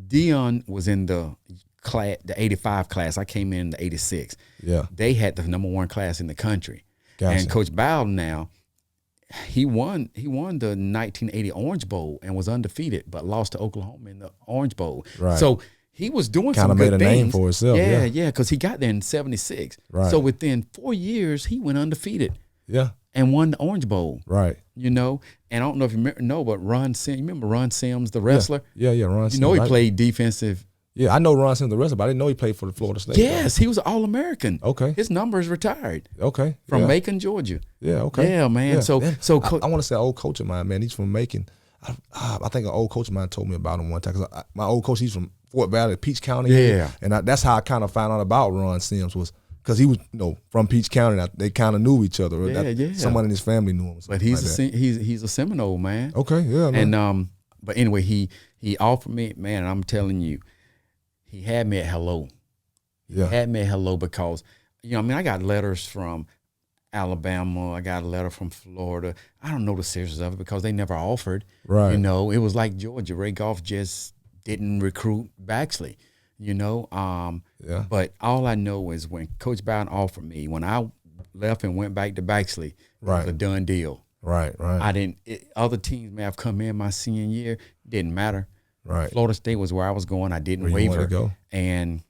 Speaker 4: Dion was in the class, the 85 class. I came in the 86.
Speaker 3: Yeah.
Speaker 4: They had the number one class in the country.
Speaker 3: Gotcha.
Speaker 4: And Coach Bowden now, he won the 1980 Orange Bowl and was undefeated, but lost to Oklahoma in the Orange Bowl.
Speaker 3: Right.
Speaker 4: So he was doing some good things.
Speaker 3: Kind of made a name for himself.
Speaker 4: Yeah, because he got there in 76.
Speaker 3: Right.
Speaker 4: So within 4 years, he went undefeated.
Speaker 3: Yeah.
Speaker 4: And won the Orange Bowl.
Speaker 3: Right.
Speaker 4: And I don't know if you but Ron Sims, you remember Ron Sims, the wrestler?
Speaker 3: Yeah, Ron Sims.
Speaker 4: He played defensive.
Speaker 3: Yeah, I know Ron Sims, the wrestler, but I didn't know he played for the Florida State.
Speaker 4: Yes, he was an All-American.
Speaker 3: Okay.
Speaker 4: His number is retired.
Speaker 3: Okay.
Speaker 4: From Macon, Georgia.
Speaker 3: Yeah, okay.
Speaker 4: Yeah, man.
Speaker 3: Yeah,
Speaker 4: so
Speaker 3: man.
Speaker 4: so
Speaker 3: I want to say an old coach of mine, man. He's from Macon. I think an old coach of mine told me about him one time. Cause my old coach, he's from Fort Valley, Peach County.
Speaker 4: Yeah.
Speaker 3: And that's how I kind of found out about Ron Sims was because he was from Peach County. They kind of knew each other.
Speaker 4: Yeah.
Speaker 3: Someone in his family knew him.
Speaker 4: But he's a Seminole, man.
Speaker 3: Okay, yeah, man.
Speaker 4: And but anyway, he offered me, man, and I'm telling you, he had me at hello. He had me at hello because, I got letters from Alabama. I got a letter from Florida. I don't know the seriousness of it because they never offered.
Speaker 3: Right.
Speaker 4: It was like Georgia. Ray Goff just didn't recruit Baxley. But all I know is when Coach Bowden offered me, when I left and went back to Baxley, it was a done deal.
Speaker 3: Right.
Speaker 4: Other teams may have come in my senior year, didn't matter.
Speaker 3: Right.
Speaker 4: Florida State was where I was going. I didn't
Speaker 3: where you
Speaker 4: waver.
Speaker 3: wanted to go.
Speaker 4: And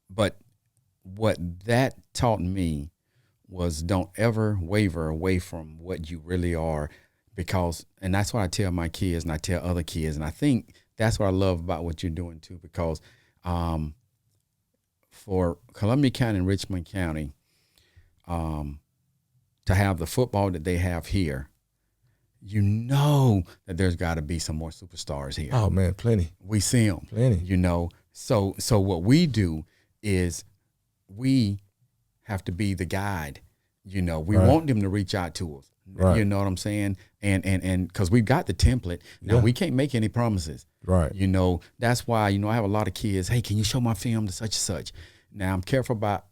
Speaker 4: but what that taught me was don't ever waver away from what you really are, and that's what I tell my kids and I tell other kids, and I think that's what I love about what you're doing too, because for Columbia County and Richmond County to have the football that they have here, that there's got to be some more superstars here.
Speaker 3: Oh man, plenty.
Speaker 4: We see them.
Speaker 3: Plenty.
Speaker 4: So what we do is we have to be the guide. We want them to reach out to us.
Speaker 3: Right.
Speaker 4: You know what I'm saying? And because we've got the template. Now we can't make any promises.
Speaker 3: Right.
Speaker 4: That's why, I have a lot of kids, hey, can you show my film to such and such? Now I'm careful about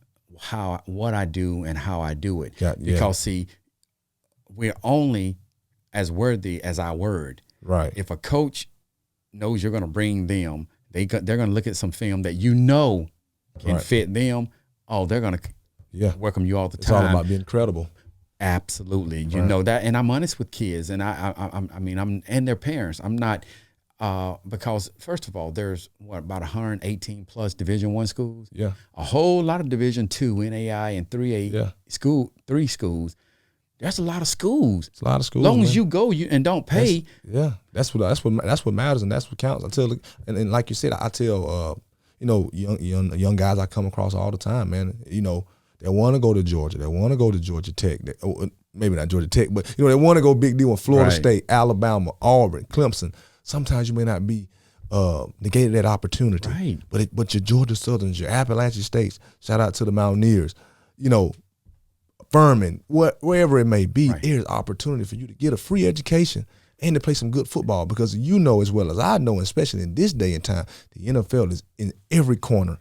Speaker 4: what I do and how I do it.
Speaker 3: Yeah.
Speaker 4: Because see, we're only as worthy as our word.
Speaker 3: Right.
Speaker 4: If a coach knows you're going to bring them, they're going to look at some film that can
Speaker 3: Right.
Speaker 4: fit them. Oh, they're going to welcome you all the
Speaker 3: It's
Speaker 4: time.
Speaker 3: all about being credible.
Speaker 4: Absolutely. You
Speaker 3: Right.
Speaker 4: know that, and I'm honest with kids, and I'm and their parents. I'm not because first of all, there's about 118 plus Division I schools.
Speaker 3: Yeah.
Speaker 4: A whole lot of Division II, NAI, and 3A three schools. That's a lot of schools.
Speaker 3: It's a lot of schools.
Speaker 4: As long
Speaker 3: man.
Speaker 4: as you go and don't pay.
Speaker 3: That's what matters, and that's what counts. I tell, and like you said, I tell young guys I come across all the time, man. You know, they want to go to Georgia, they want to go to Georgia Tech, maybe not Georgia Tech, but they want to go big deal in Florida State, Alabama, Auburn, Clemson. Sometimes you may not be negated that opportunity,
Speaker 4: right?
Speaker 3: But your Georgia Southerns, your Appalachian States, shout out to the Mountaineers, Furman, wherever it may be, there's opportunity for you to get a free education and to play some good football, because you know as well as I know, especially in this day and time, the NFL is in every corner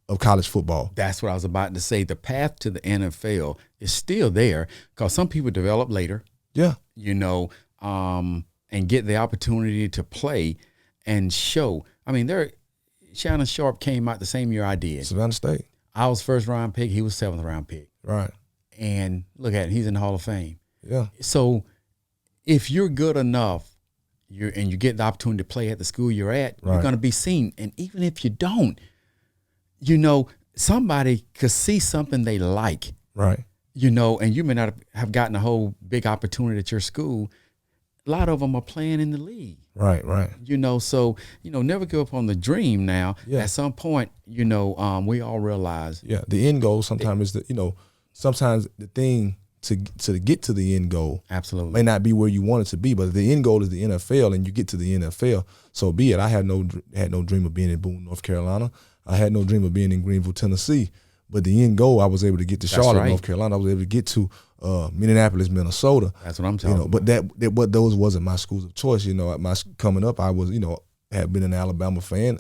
Speaker 3: of college football.
Speaker 4: That's what I was about to say. The path to the NFL is still there because some people develop later.
Speaker 3: Yeah.
Speaker 4: And get the opportunity to play and show. I mean, Shannon Sharp came out the same year I did.
Speaker 3: Savannah State.
Speaker 4: I was first round pick. He was 7th round pick.
Speaker 3: Right.
Speaker 4: And look at him. He's in the Hall of Fame.
Speaker 3: Yeah.
Speaker 4: So if you're good enough, you get the opportunity to play at the school you're at, you're going to be seen. And even if you don't, somebody could see something they like.
Speaker 3: Right.
Speaker 4: And you may not have gotten a whole big opportunity at your school. A lot of them are playing in the league.
Speaker 3: Right.
Speaker 4: So, never give up on the dream now.
Speaker 3: Yeah.
Speaker 4: At some point, we all realize.
Speaker 3: Yeah. The end goal sometimes is sometimes the thing to get to the end goal
Speaker 4: absolutely
Speaker 3: may not be where you want it to be, but the end goal is the NFL, and you get to the NFL. So be it. I had no dream of being in Boone, North Carolina. I had no dream of being in Greenville, Tennessee. But the end goal, I was able to get to Charlotte, North Carolina. I was able to get to Minneapolis, Minnesota.
Speaker 4: That's what I'm talking about.
Speaker 3: But those wasn't my schools of choice. Coming up, I was had been an Alabama fan.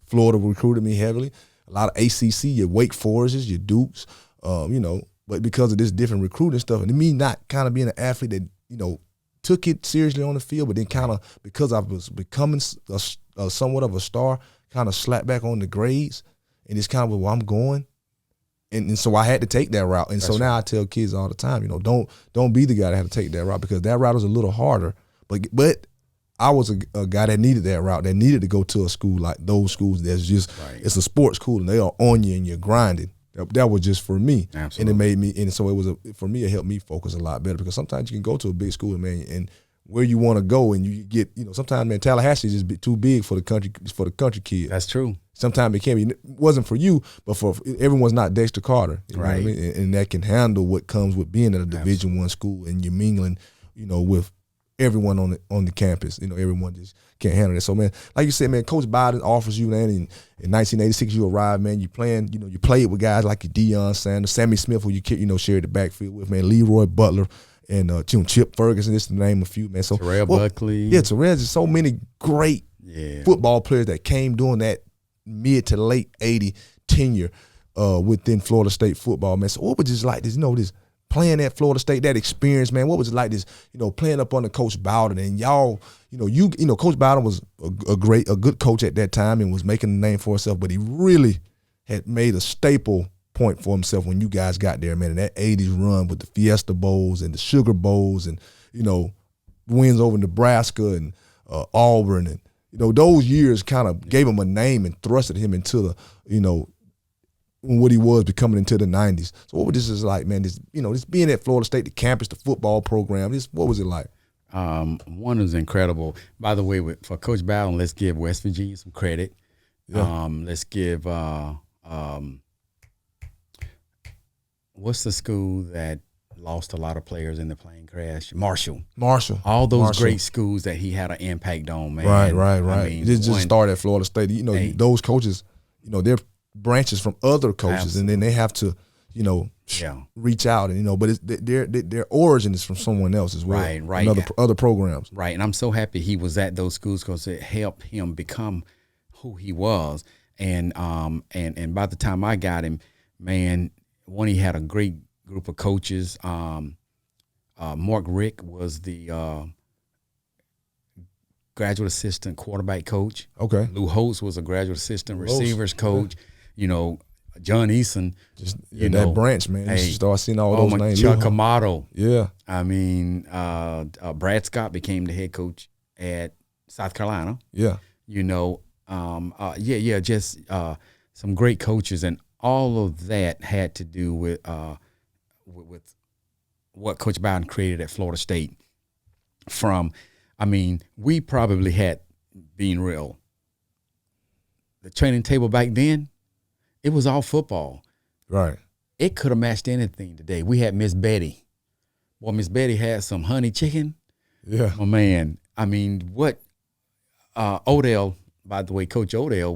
Speaker 3: Florida recruited me heavily. A lot of ACC, your Wake Forests, your Dukes, But because of this different recruiting stuff, and me not kind of being an athlete that took it seriously on the field, but then kind of because I was becoming somewhat of a star, kind of slapped back on the grades, and it's kind of where I'm going. And so I had to take that route. And now I tell kids all the time, don't be the guy that had to take that route, because that route is a little harder. But I was a guy that needed that route, that needed to go to a school like those schools that's just it's a sports school and they are on you and you're grinding. That was just for me.
Speaker 4: Absolutely.
Speaker 3: And it made me, and so for me, it helped me focus a lot better, because sometimes you can go to a big school, man, and where you want to go, and you get, sometimes, man, Tallahassee is just too big for the country kid.
Speaker 4: That's true.
Speaker 3: Sometimes it can be. It wasn't for you, but for everyone's not Dexter Carter, you know what I mean? And that can handle what comes with being at a Division I school, and you're mingling, with everyone on the campus. Everyone just can't handle it. So, man, like you said, man, Coach Biden offers you, man, in 1986 you arrived, man. You playing, you played with guys like your Deion Sanders, Sammy Smith, who you shared the backfield with, man, Leroy Butler, and Chip Ferguson, just to name a few, man. So
Speaker 4: Terrell Buckley.
Speaker 3: Yeah, Terrell. Just so many great football players that came during that mid to late 80 tenure within Florida State football, man. So what was it just like this, this playing at Florida State, that experience, man? What was it like this, playing up under Coach Bowden, and y'all, Coach Bowden was a good coach at that time and was making a name for himself, but he really had made a staple point for himself when you guys got there, man. And that 80s run with the Fiesta Bowls and the Sugar Bowls and, wins over Nebraska and Auburn, and, those years kind of gave him a name and thrusted him into the, what he was becoming into the 90s. So what was this is like, man, this being at Florida State, the campus, the football program, what was it like?
Speaker 4: One was incredible. By the way, for Coach Bowden, let's give West Virginia some credit.
Speaker 3: Yeah.
Speaker 4: Let's give what's the school that lost a lot of players in the plane crash? Marshall. All those great schools that he had an impact on, man.
Speaker 3: Right. I mean, just started at Florida State. Those coaches, they're branches from other coaches, absolutely. And then they have to, reach out, and but their origin is from someone else as well,
Speaker 4: right,
Speaker 3: other programs,
Speaker 4: right. And I'm so happy he was at those schools because it helped him become who he was, and by the time I got him, man, one, he had a great group of coaches. Mark Rick was the graduate assistant quarterback coach.
Speaker 3: Okay.
Speaker 4: Lou Holtz was a graduate assistant receivers coach. You know, John Eason.
Speaker 3: Just
Speaker 4: you
Speaker 3: that
Speaker 4: know,
Speaker 3: branch, man. You
Speaker 4: hey,
Speaker 3: start seeing all those names.
Speaker 4: Chuck Amato.
Speaker 3: Yeah.
Speaker 4: I mean, Brad Scott became the head coach at South Carolina.
Speaker 3: Yeah.
Speaker 4: You know, just some great coaches, and all of that had to do with what Coach Bowden created at Florida State. We probably had, being real, the training table back then, it was all football.
Speaker 3: Right.
Speaker 4: It could have matched anything today. We had Miss Betty. Well, Miss Betty had some honey chicken.
Speaker 3: Yeah.
Speaker 4: Oh, man. I mean, what Odell, by the way, Coach Odell,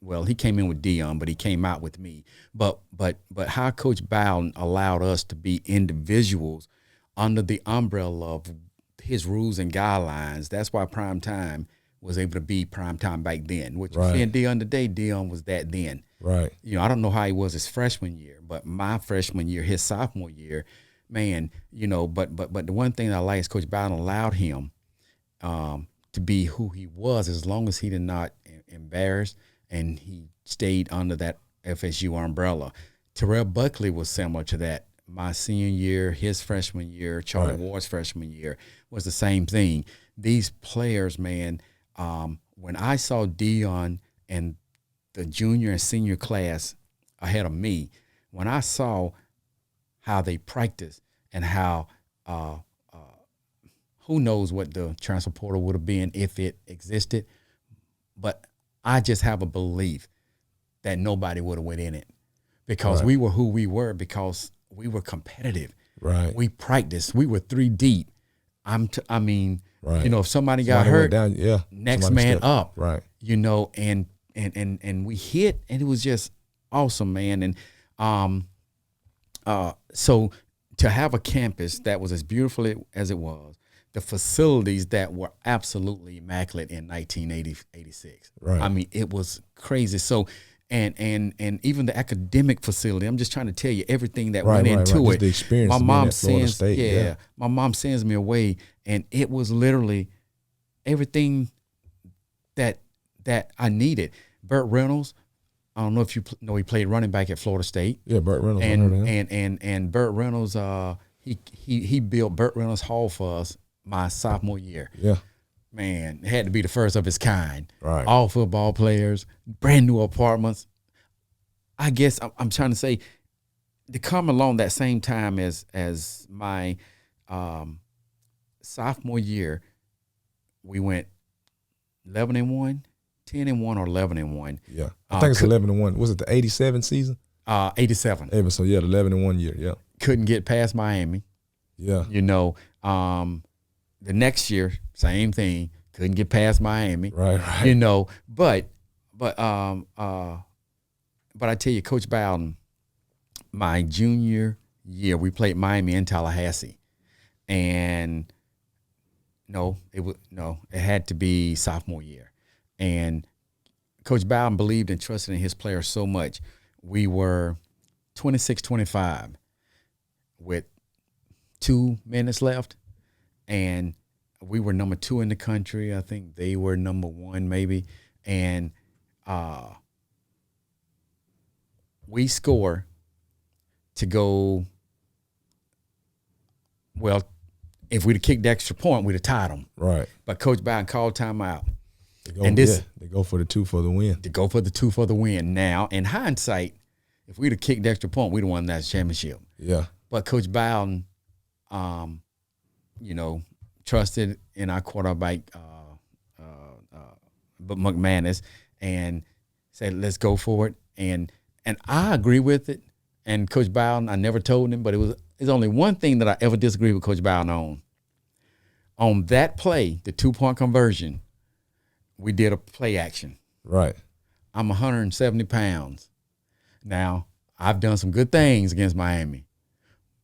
Speaker 4: well, he came in with Dion, but he came out with me. But how Coach Bowden allowed us to be individuals under the umbrella of his rules and guidelines. That's why prime time was able to be prime time back then. What you're seeing Dion today, Dion was that then.
Speaker 3: Right.
Speaker 4: You know, I don't know how he was his freshman year, but my freshman year, his sophomore year, man, you know, but the one thing that I like is Coach Bowden allowed him to be who he was, as long as he did not embarrass and he stayed under that FSU umbrella. Terrell Buckley was similar to that. My senior year, his freshman year, Charlie Ward's freshman year was the same thing. These players, man, when I saw Dion and the junior and senior class ahead of me, when I saw how they practiced and how who knows what the transfer portal would have been if it existed, but I just have a belief that nobody would have went in it, because we were who we were, because we were competitive.
Speaker 3: Right.
Speaker 4: We practiced. We were 3 deep. You know, if somebody got hurt,
Speaker 3: down,
Speaker 4: next man up.
Speaker 3: Right.
Speaker 4: You know, and we hit, and it was just awesome, man. And so to have a campus that was as beautiful as it was, the facilities that were absolutely immaculate in 1986.
Speaker 3: Right.
Speaker 4: I mean, it was crazy. So, and even the academic facility, I'm just trying to tell you everything that went into it.
Speaker 3: Just the experience.
Speaker 4: My mom sends,
Speaker 3: State,
Speaker 4: my mom sends me away, and it was literally everything that I needed. Burt Reynolds, I don't know if you know, he played running back at Florida State.
Speaker 3: Yeah, Burt Reynolds.
Speaker 4: And Burt Reynolds, he built Burt Reynolds Hall for us my sophomore year.
Speaker 3: Yeah.
Speaker 4: Man, it had to be the first of its kind.
Speaker 3: Right.
Speaker 4: All football players, brand new apartments. I guess I'm trying to say, to come along that same time as my sophomore year, we went 11-1, 10-1, or 11-1.
Speaker 3: Yeah, I think it's 11-1. Was it the 87 season?
Speaker 4: 87.
Speaker 3: So yeah, the 11-1 year. Yeah.
Speaker 4: Couldn't get past Miami.
Speaker 3: Yeah.
Speaker 4: You know, the next year, same thing. Couldn't get past Miami.
Speaker 3: Right.
Speaker 4: You know, but I tell you, Coach Bowden, my junior year, we played Miami in Tallahassee, and it had to be sophomore year, and Coach Bowden believed and trusted in his players so much. We were 26-25 with 2 minutes left, and we were number 2 in the country. I think they were number 1 maybe. And we score to go, well, if we'd have kicked the extra point, we'd have tied them.
Speaker 3: Right.
Speaker 4: But Coach Bowden called timeout.
Speaker 3: They go for the 2 for the win.
Speaker 4: To go for the 2 for the win. Now, in hindsight, if we'd have kicked the extra point, we'd have won that championship.
Speaker 3: Yeah.
Speaker 4: But Coach Bowden, trusted in our quarterback, McManus, and said, let's go for it. And I agree with it. And Coach Bowden, I never told him, but it's only one thing that I ever disagreed with Coach Bowden on. On that play, the 2-point conversion, we did a play action.
Speaker 3: Right.
Speaker 4: I'm 170 pounds. Now, I've done some good things against Miami,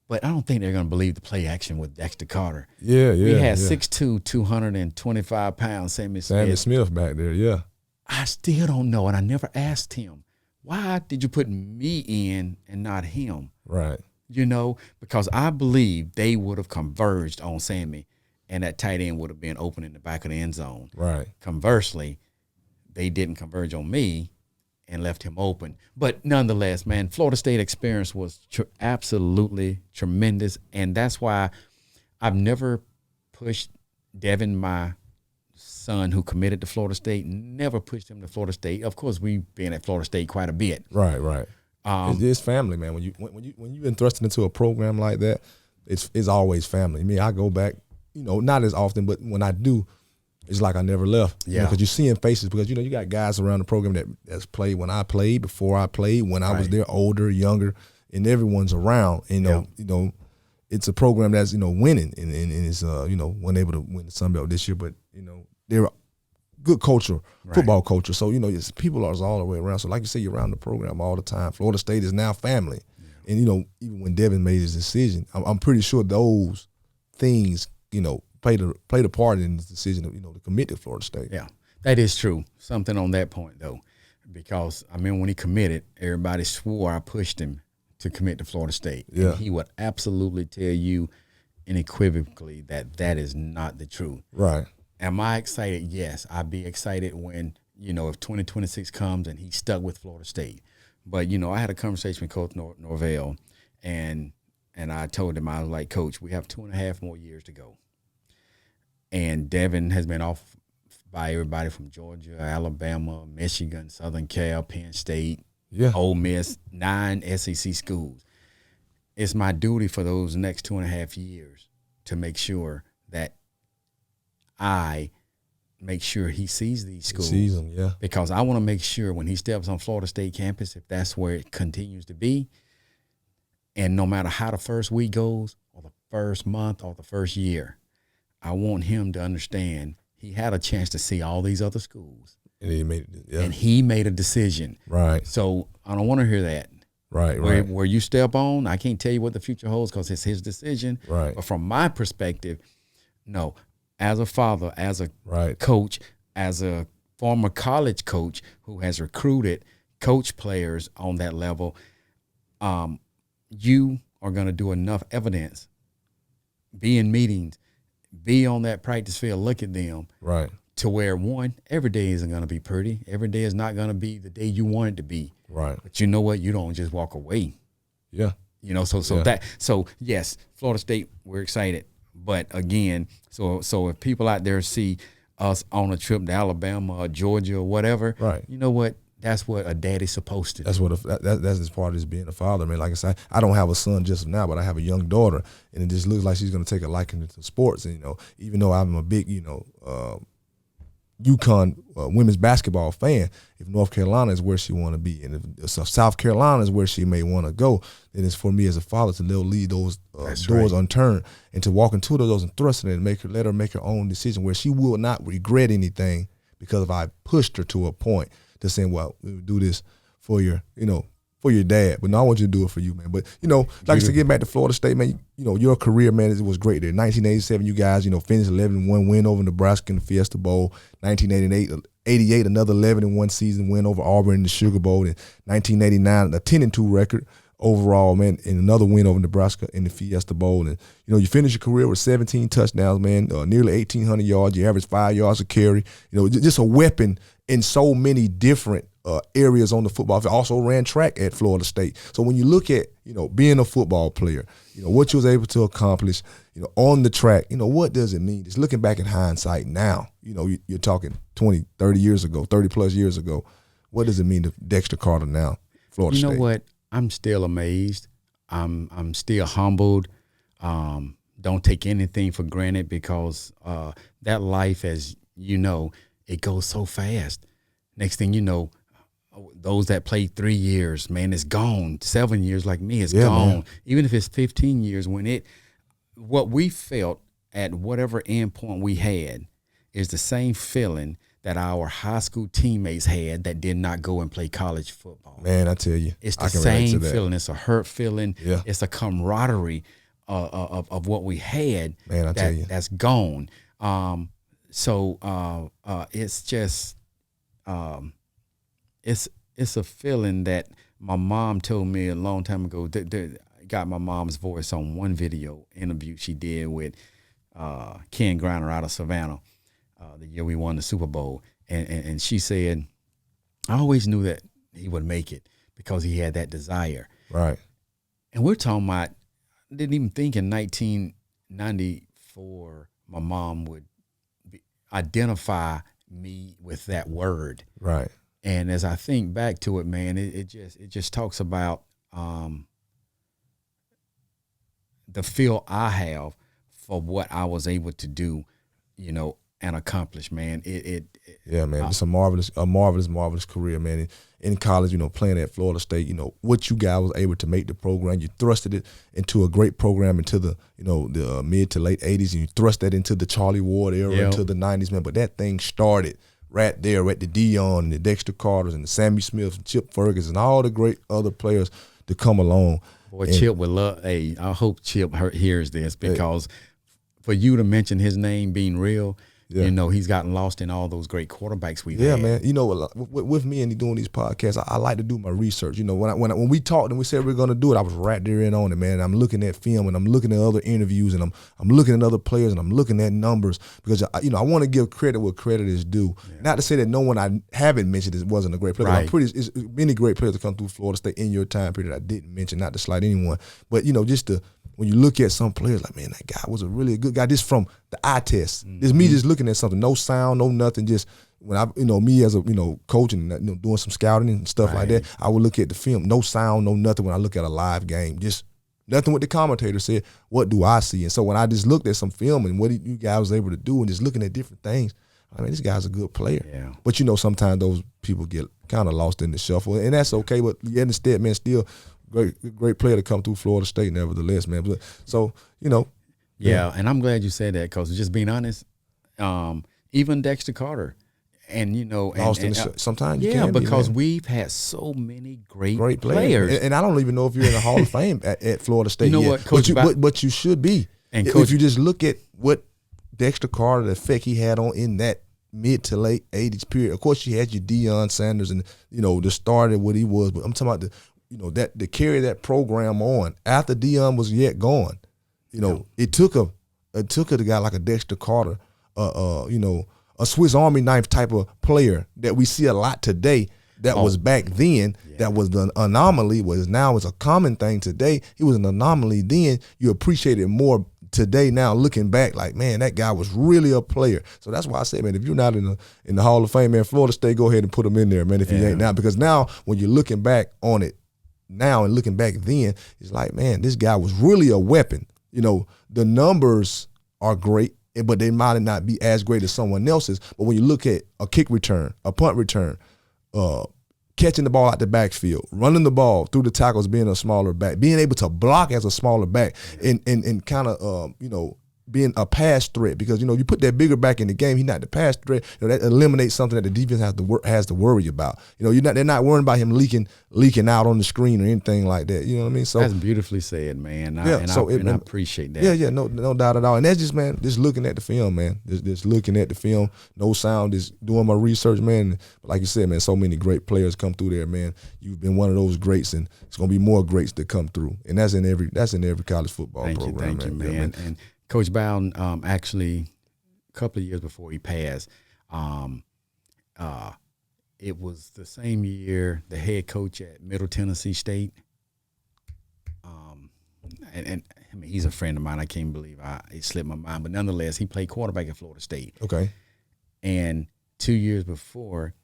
Speaker 4: but I don't think they're going to believe the play action with Dexter Carter.
Speaker 3: Yeah.
Speaker 4: We had 6'2", 225 pounds, Sammy
Speaker 3: Smith back there, yeah.
Speaker 4: I still don't know, and I never asked him, why did you put me in and not him?
Speaker 3: Right.
Speaker 4: You know, because I believe they would have converged on Sammy, and that tight end would have been open in the back of the end zone.
Speaker 3: Right.
Speaker 4: Conversely, they didn't converge on me and left him open. But nonetheless, man, Florida State experience was absolutely tremendous, and that's why I've never pushed Devin, my son who committed to Florida State, never pushed him to Florida State. Of course, we've been at Florida State quite a bit.
Speaker 3: Right. It's family, man. When you've been thrusted into a program like that, it's always family. I mean, I go back, not as often, but when I do, it's like I never left.
Speaker 4: Yeah.
Speaker 3: Because you're seeing faces, because you got guys around the program that's played when I played, before I played, when I was there, older, younger, and everyone's around. It's a program that's winning, and it's wasn't able to win the Sun Belt this year, but they're a good culture, football culture. So it's people are all the way around. So like you say, you're around the program all the time. Florida State is now family, and even when Devin made his decision, I'm pretty sure those things played a part in his decision to commit to Florida State.
Speaker 4: Yeah, that is true. Something on that point though, because I mean when he committed, everybody swore I pushed him to commit to Florida State.
Speaker 3: Yeah.
Speaker 4: And he would absolutely tell you unequivocally that is not the truth.
Speaker 3: Right.
Speaker 4: Am I excited? Yes. I'd be excited when, if 2026 comes and he's stuck with Florida State. But, I had a conversation with Coach Norvell, and I told him, I was like, Coach, we have 2.5 more years to go. And Devin has been off by everybody from Georgia, Alabama, Michigan, Southern Cal, Penn State, Ole Miss, 9 SEC schools. It's my duty for those next 2.5 years to make sure that I make sure he sees these schools.
Speaker 3: Sees them, yeah.
Speaker 4: Because I want to make sure when he steps on Florida State campus, if that's where it continues to be, and no matter how the first week goes or the first month or the first year, I want him to understand he had a chance to see all these other schools.
Speaker 3: And
Speaker 4: he made a decision.
Speaker 3: Right.
Speaker 4: So I don't want to hear that.
Speaker 3: Right.
Speaker 4: Where you step on, I can't tell you what the future holds because it's his decision.
Speaker 3: Right.
Speaker 4: But from my perspective, no. As a father, as a coach, as a former college coach who has recruited coach players on that level, you are going to do enough evidence, be in meetings, be on that practice field, look at them.
Speaker 3: Right.
Speaker 4: To where, one, every day isn't going to be pretty. Every day is not going to be the day you want it to be.
Speaker 3: Right.
Speaker 4: But you know what? You don't just walk away.
Speaker 3: Yeah.
Speaker 4: So yes, Florida State, we're excited. But again, so if people out there see us on a trip to Alabama or Georgia or whatever,
Speaker 3: right.
Speaker 4: You know what? That's what a daddy's supposed to do.
Speaker 3: That's as part of this being a father. I mean, like I said, I don't have a son just now, but I have a young daughter, and it just looks like she's going to take a liking to sports. And even though I'm a big UConn women's basketball fan, if North Carolina is where she want to be, and if South Carolina is where she may want to go, then it's for me as a father to leave those doors unturned and to walk into those and thrust it and let her make her own decision where she will not regret anything because if I pushed her to a point to saying, well, we'll do this for your dad, but no, I want you to do it for you, man. But, like I said, get back to Florida State, man, your career, man, it was great there. 1987, you guys, finished 11-1 win over Nebraska in the Fiesta Bowl. 1988, another 11-1 season win over Auburn in the Sugar Bowl. In 1989, a 10-2 record overall, man, and another win over Nebraska in the Fiesta Bowl. And, you finished your career with 17 touchdowns, man, nearly 1,800 yards. You averaged 5 yards a carry. Just a weapon in so many different areas on the football field. Also ran track at Florida State. So when you look at, being a football player, what you was able to accomplish, on the track, what does it mean? Just looking back in hindsight now, you're talking 20, 30 years ago, 30 plus years ago. What does it mean to Dexter Carter now, Florida State?
Speaker 4: You know what? I'm still amazed. I'm still humbled. Don't take anything for granted because that life, as you know, it goes so fast. Next thing you know, those that played 3 years, man, it's gone. 7 years like me, it's gone. Man. Even if it's 15 years, what we felt at whatever end point we had is the same feeling that our high school teammates had that did not go and play college football.
Speaker 3: Man, I tell you,
Speaker 4: it's the same feeling. It's a hurt feeling.
Speaker 3: Yeah.
Speaker 4: It's a camaraderie of what we had.
Speaker 3: Man, I tell you,
Speaker 4: that's gone. It's just it's it's a feeling that my mom told me a long time ago. Got my mom's voice on one video interview she did with Ken Griner out of Savannah the year we won the Super Bowl. And she said, I always knew that he would make it because he had that desire.
Speaker 3: Right.
Speaker 4: And we're talking about, I didn't even think in 1994 my mom would identify me with that word.
Speaker 3: Right.
Speaker 4: And as I think back to it, man, it just talks about the feel I have for what I was able to do, you know, and accomplish, man.
Speaker 3: Yeah, man. It's a marvelous career, man. In college, you know, playing at Florida State, you know, what you guys was able to make the program. You thrusted it into a great program into the, you know, the mid to late 80s, and you thrust that into the Charlie Ward era, into the 90s, man. But that thing started right there at the Dion and the Dexter Carters and the Sammy Smiths and Chip Ferguson and all the great other players to come along.
Speaker 4: Boy, Chip would love. Hey, I hope Chip hears this, because for you to mention his name being real, you know, he's gotten lost in all those great quarterbacks we've had.
Speaker 3: Yeah, man. You know, with me and doing these podcasts, I like to do my research. You know, when we talked and we said we are going to do it, I was right there in on it, man. I'm looking at film and I'm looking at other interviews and I'm looking at other players and I'm looking at numbers because, you know, I want to give credit where credit is due. Yeah. Not to say that no one I haven't mentioned wasn't a great player. Right. It's many great players that come through Florida State in your time period that I didn't mention, not to slight anyone. But, you know, when you look at some players, like, man, that guy was a really good guy. Just from the eye test, it's me just looking at something, no sound, no nothing. Just when me as a coach and doing some scouting and stuff like that, I would look at the film, no sound, no nothing. When I look at a live game, just nothing what the commentator said. What do I see? And so when I just looked at some film and what you guys was able to do, and just looking at different things, I mean, this guy's a good player. Yeah. But sometimes those people get kind of lost in the shuffle, and that's okay. But instead, man, still. Great player to come through Florida State, nevertheless, man. But, so,
Speaker 4: Yeah, and I'm glad you said that, because just being honest, even Dexter Carter, and
Speaker 3: sometimes
Speaker 4: because we've had so many great players.
Speaker 3: And I don't even know if you're in the Hall of Fame at Florida State.
Speaker 4: You know what, Coach?
Speaker 3: But you should be. And Coach, if you just look at what Dexter Carter, the effect he had on in that mid to late 80s period. Of course, you had your Deion Sanders and the start of what he was, but I'm talking about that to carry that program on after Deion was yet gone. It took a guy like a Dexter Carter, a Swiss Army knife type of player that we see a lot today. That was back then. That was the anomaly. Now is a common thing today. He was an anomaly then. You appreciate it more today. Now looking back, like, man, that guy was really a player. So that's why I say, man, if you're not in the Hall of Fame, man, Florida State, go ahead and put him in there, man. If you ain't now, because now when you're looking back on it now and looking back then, it's like, man, this guy was really a weapon. The numbers are great, but they might not be as great as someone else's. But when you look at a kick return, a punt return, catching the ball out the backfield, running the ball through the tackles, being a smaller back, being able to block as a smaller back, and kind of being a pass threat, because you put that bigger back in the game, he's not the pass threat. That eliminates something that the defense has to worry about. They're not worrying about him leaking out on the screen or anything like that. You know what I mean? So
Speaker 4: that's beautifully said, man. I appreciate that.
Speaker 3: Yeah, no doubt at all. And that's just, man, just looking at the film, man. Just looking at the film, no sound, just doing my research, man. But like you said, man, so many great players come through there, man. You've been one of those greats, and it's gonna be more greats that come through, and that's in every college football program.
Speaker 4: Thank you, man. Yeah, man. And Coach Bowden, actually, a couple of years before he passed, it was the same year the head coach at Middle Tennessee State, and I mean, he's a friend of mine. I can't believe it slipped my mind, but nonetheless, he played quarterback at Florida State.
Speaker 3: Okay.
Speaker 4: And 2 years before,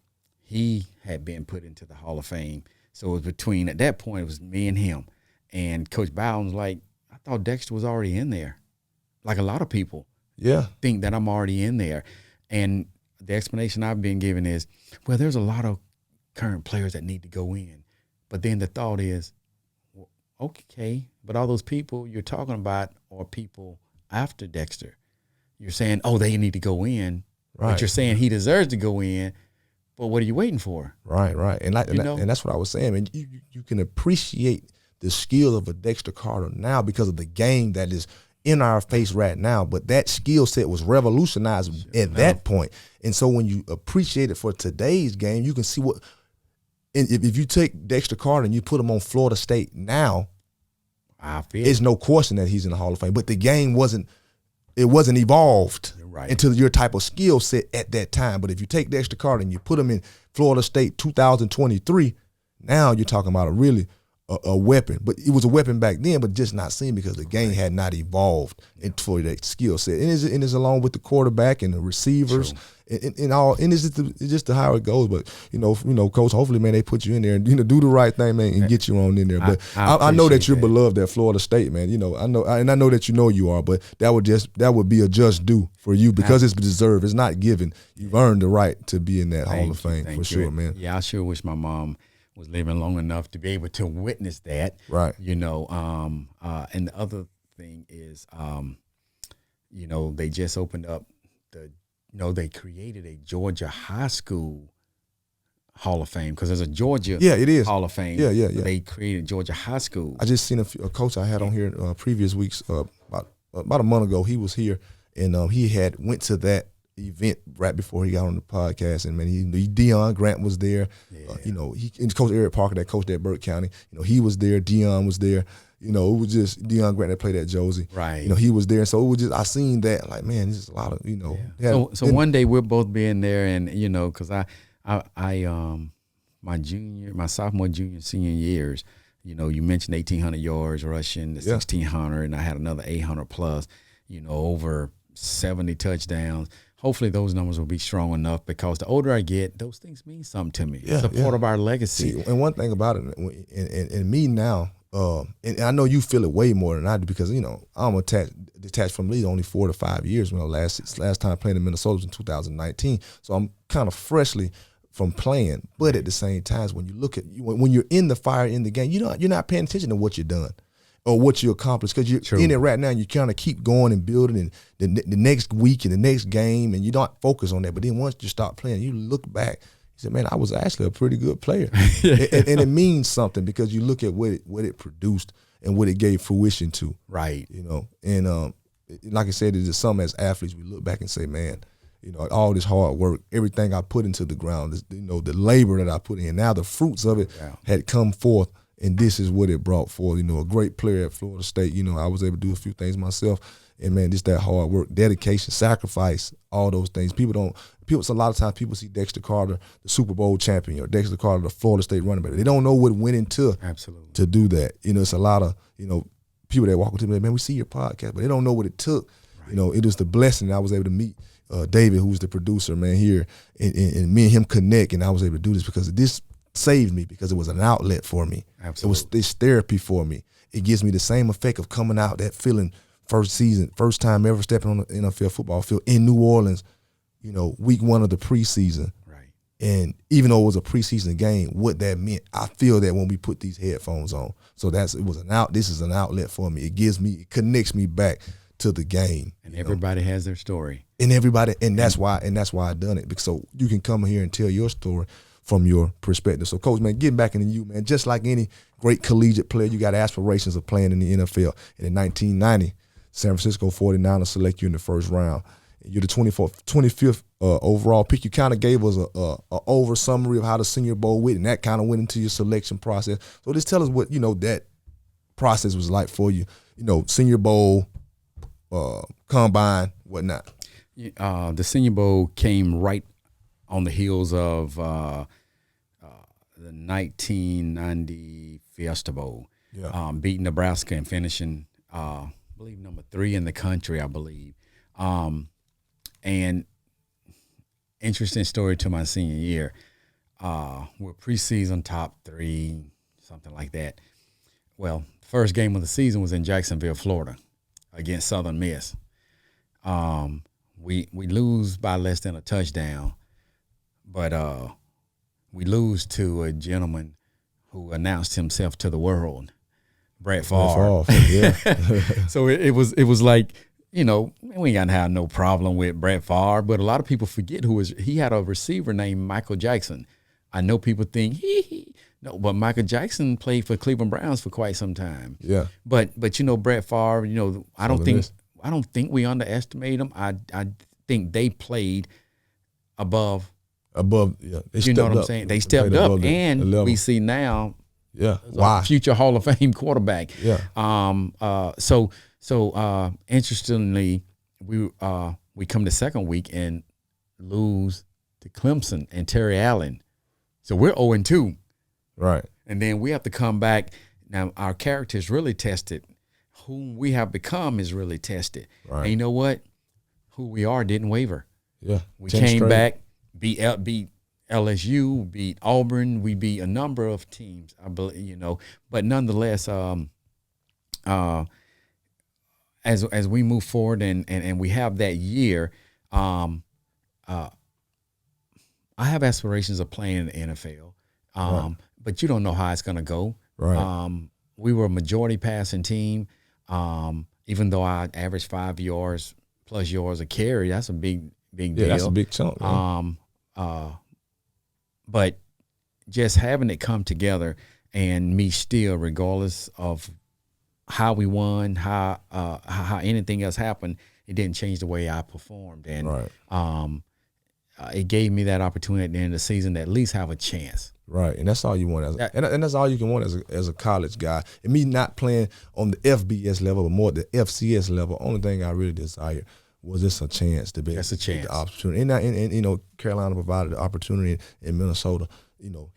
Speaker 4: he had been put into the Hall of Fame. So it was at that point, it was me and him. And Coach Bowden was like, I thought Dexter was already in there. Like a lot of people think that I'm already in there. And the explanation I've been given is, well, there's a lot of current players that need to go in. But then the thought is, well, okay, but all those people you're talking about are people after Dexter. You're saying, oh, they need to go in. Right. But you're saying he deserves to go in. But what are you waiting for? Right.
Speaker 3: And that's what I was saying. Man, you can appreciate the skill of a Dexter Carter now because of the game that is in our face right now, but that skill set was revolutionized at that point. And so when you appreciate it for today's game, you can see if you take Dexter Carter and you put him on Florida State now,
Speaker 4: it's
Speaker 3: no question that he's in the Hall of Fame. But the game wasn't evolved into your type of skill set at that time. But if you take Dexter Carter and you put him in Florida State 2023, now you're talking about a weapon. But it was a weapon back then, but just not seen because the game had not evolved for that skill set. And it's along with the quarterback and the receivers. And it's just how it goes. But you know, Coach, hopefully, man, they put you in there and do the right thing, man, and get you on in there. But I know that you're beloved at Florida State, man. I know that you are. But that would be a just due for you because it's deserved. It's not given. You've earned the right to be in that Hall of Fame for sure, man.
Speaker 4: Yeah, I sure wish my mom was living long enough to be able to witness that.
Speaker 3: Right.
Speaker 4: And the other thing is, they just opened up they created a Georgia high school Hall of Fame because there's a Georgia Hall of Fame.
Speaker 3: Yeah.
Speaker 4: They created Georgia high school.
Speaker 3: I just seen a coach I had on here previous weeks about a month ago. He was here and he had went to that event right before he got on the podcast. And man, Deion Grant was there. And Coach Eric Parker that coached at Burke County. He was there. Deion was there. It was just Deion Grant that played at Josie.
Speaker 4: Right.
Speaker 3: He was there. So it was just, I seen that, like, man, there's a lot of,
Speaker 4: So one day we'll both be in there and, because my sophomore, junior, senior years, you mentioned 1,800 yards rushing, the 1,600, and I had another 800 plus, over 70 touchdowns. Hopefully those numbers will be strong enough because the older I get, those things mean something to me. It's a part of our legacy.
Speaker 3: See, and one thing about it, and me now, and I know you feel it way more than I do because I'm detached from the league only 4 to 5 years. Last time I played in Minnesota was in 2019, so I'm kind of freshly from playing. But at the same time, when you look at when you're in the fire in the game, you're not paying attention to what you've done or what you accomplished because you're in it right now. And you kind of keep going and building, and the next week and the next game, and you don't focus on that. But then once you start playing, you look back. He said, man, I was actually a pretty good player. and it means something because you look at what it produced and what it gave fruition to.
Speaker 4: Right.
Speaker 3: And like I said, it's just some as athletes, we look back and say, man, all this hard work, everything I put into the ground, the labor that I put in, now the fruits of it had come forth, and this is what it brought forth. A great player at Florida State. I was able to do a few things myself. And, man, just that hard work, dedication, sacrifice, all those things. So a lot of times people see Dexter Carter, the Super Bowl champion, or Dexter Carter, the Florida State running back. They don't know what went into to do that. It's a lot of, people that walk up to me, man, we see your podcast, but they don't know what it took. Right. It was the blessing I was able to meet David, who's the producer, man, here, and me and him connect, and I was able to do this because this saved me because it was an outlet for me.
Speaker 4: Absolutely.
Speaker 3: It was this therapy for me. It gives me the same effect of coming out, that feeling, first time ever stepping on the NFL football field in New Orleans, week 1 of the preseason.
Speaker 4: Right.
Speaker 3: And even though it was a preseason game, what that meant, I feel that when we put these headphones on. So this is an outlet for me. It connects me back to the game.
Speaker 4: And everybody has their story.
Speaker 3: And that's why I done it. Because so you can come here and tell your story from your perspective. So, Coach, man, getting back into you, man, just like any great collegiate player, you got aspirations of playing in the NFL. And in 1990, San Francisco 49ers select you in the first round. You're the 25th overall pick. You kind of gave us a over summary of how the Senior Bowl went, and that kind of went into your selection process. So just tell us what that process was like for you. Senior Bowl, combine, whatnot.
Speaker 4: The Senior Bowl came right on the heels of the 1990 Fiesta Bowl, beating Nebraska and finishing, I believe, number 3 in the country, I believe. And interesting story to my senior year. We're preseason top 3, something like that. Well, first game of the season was in Jacksonville, Florida, against Southern Miss. We lose by less than a touchdown, but we lose to a gentleman who announced himself to the world, Brett Favre.
Speaker 3: Yeah.
Speaker 4: So it was like, we ain't got to have no problem with Brett Favre, but a lot of people forget he had a receiver named Michael Jackson. I know people think no, but Michael Jackson played for Cleveland Browns for quite some time.
Speaker 3: Yeah.
Speaker 4: But Brett Favre, I don't think we underestimate him. I think they played above
Speaker 3: above. Yeah,
Speaker 4: you know what I'm saying? They stepped up, and we see now.
Speaker 3: Yeah, why
Speaker 4: future Hall of Fame quarterback.
Speaker 3: Yeah.
Speaker 4: So interestingly, we come the second week and lose to Clemson and Terry Allen. So we're 0-2.
Speaker 3: Right.
Speaker 4: And then we have to come back. Now our character is really tested. Who we have become is really tested.
Speaker 3: Right.
Speaker 4: And you know what? Who we are didn't waver.
Speaker 3: Yeah.
Speaker 4: We came back, beat LSU, beat Auburn, we beat a number of teams, I believe, but nonetheless, as we move forward and we have that year, I have aspirations of playing in the NFL,
Speaker 3: right.
Speaker 4: but you don't know how it's going to go.
Speaker 3: Right.
Speaker 4: We were a majority passing team, even though I averaged 5 yards plus yards a carry. That's a big deal.
Speaker 3: Yeah, that's a big chunk.
Speaker 4: But just having it come together and me still, regardless of how we won, how anything else happened, it didn't change the way I performed. And
Speaker 3: right.
Speaker 4: It gave me that opportunity at the end of the season to at least have a chance.
Speaker 3: Right, and that's all you want and that's all you can want as a college guy. And me not playing on the FBS level, but more the FCS level. Only thing I really desired was just a chance to be.
Speaker 4: That's a chance.
Speaker 3: The opportunity, and Carolina provided the opportunity, in Minnesota,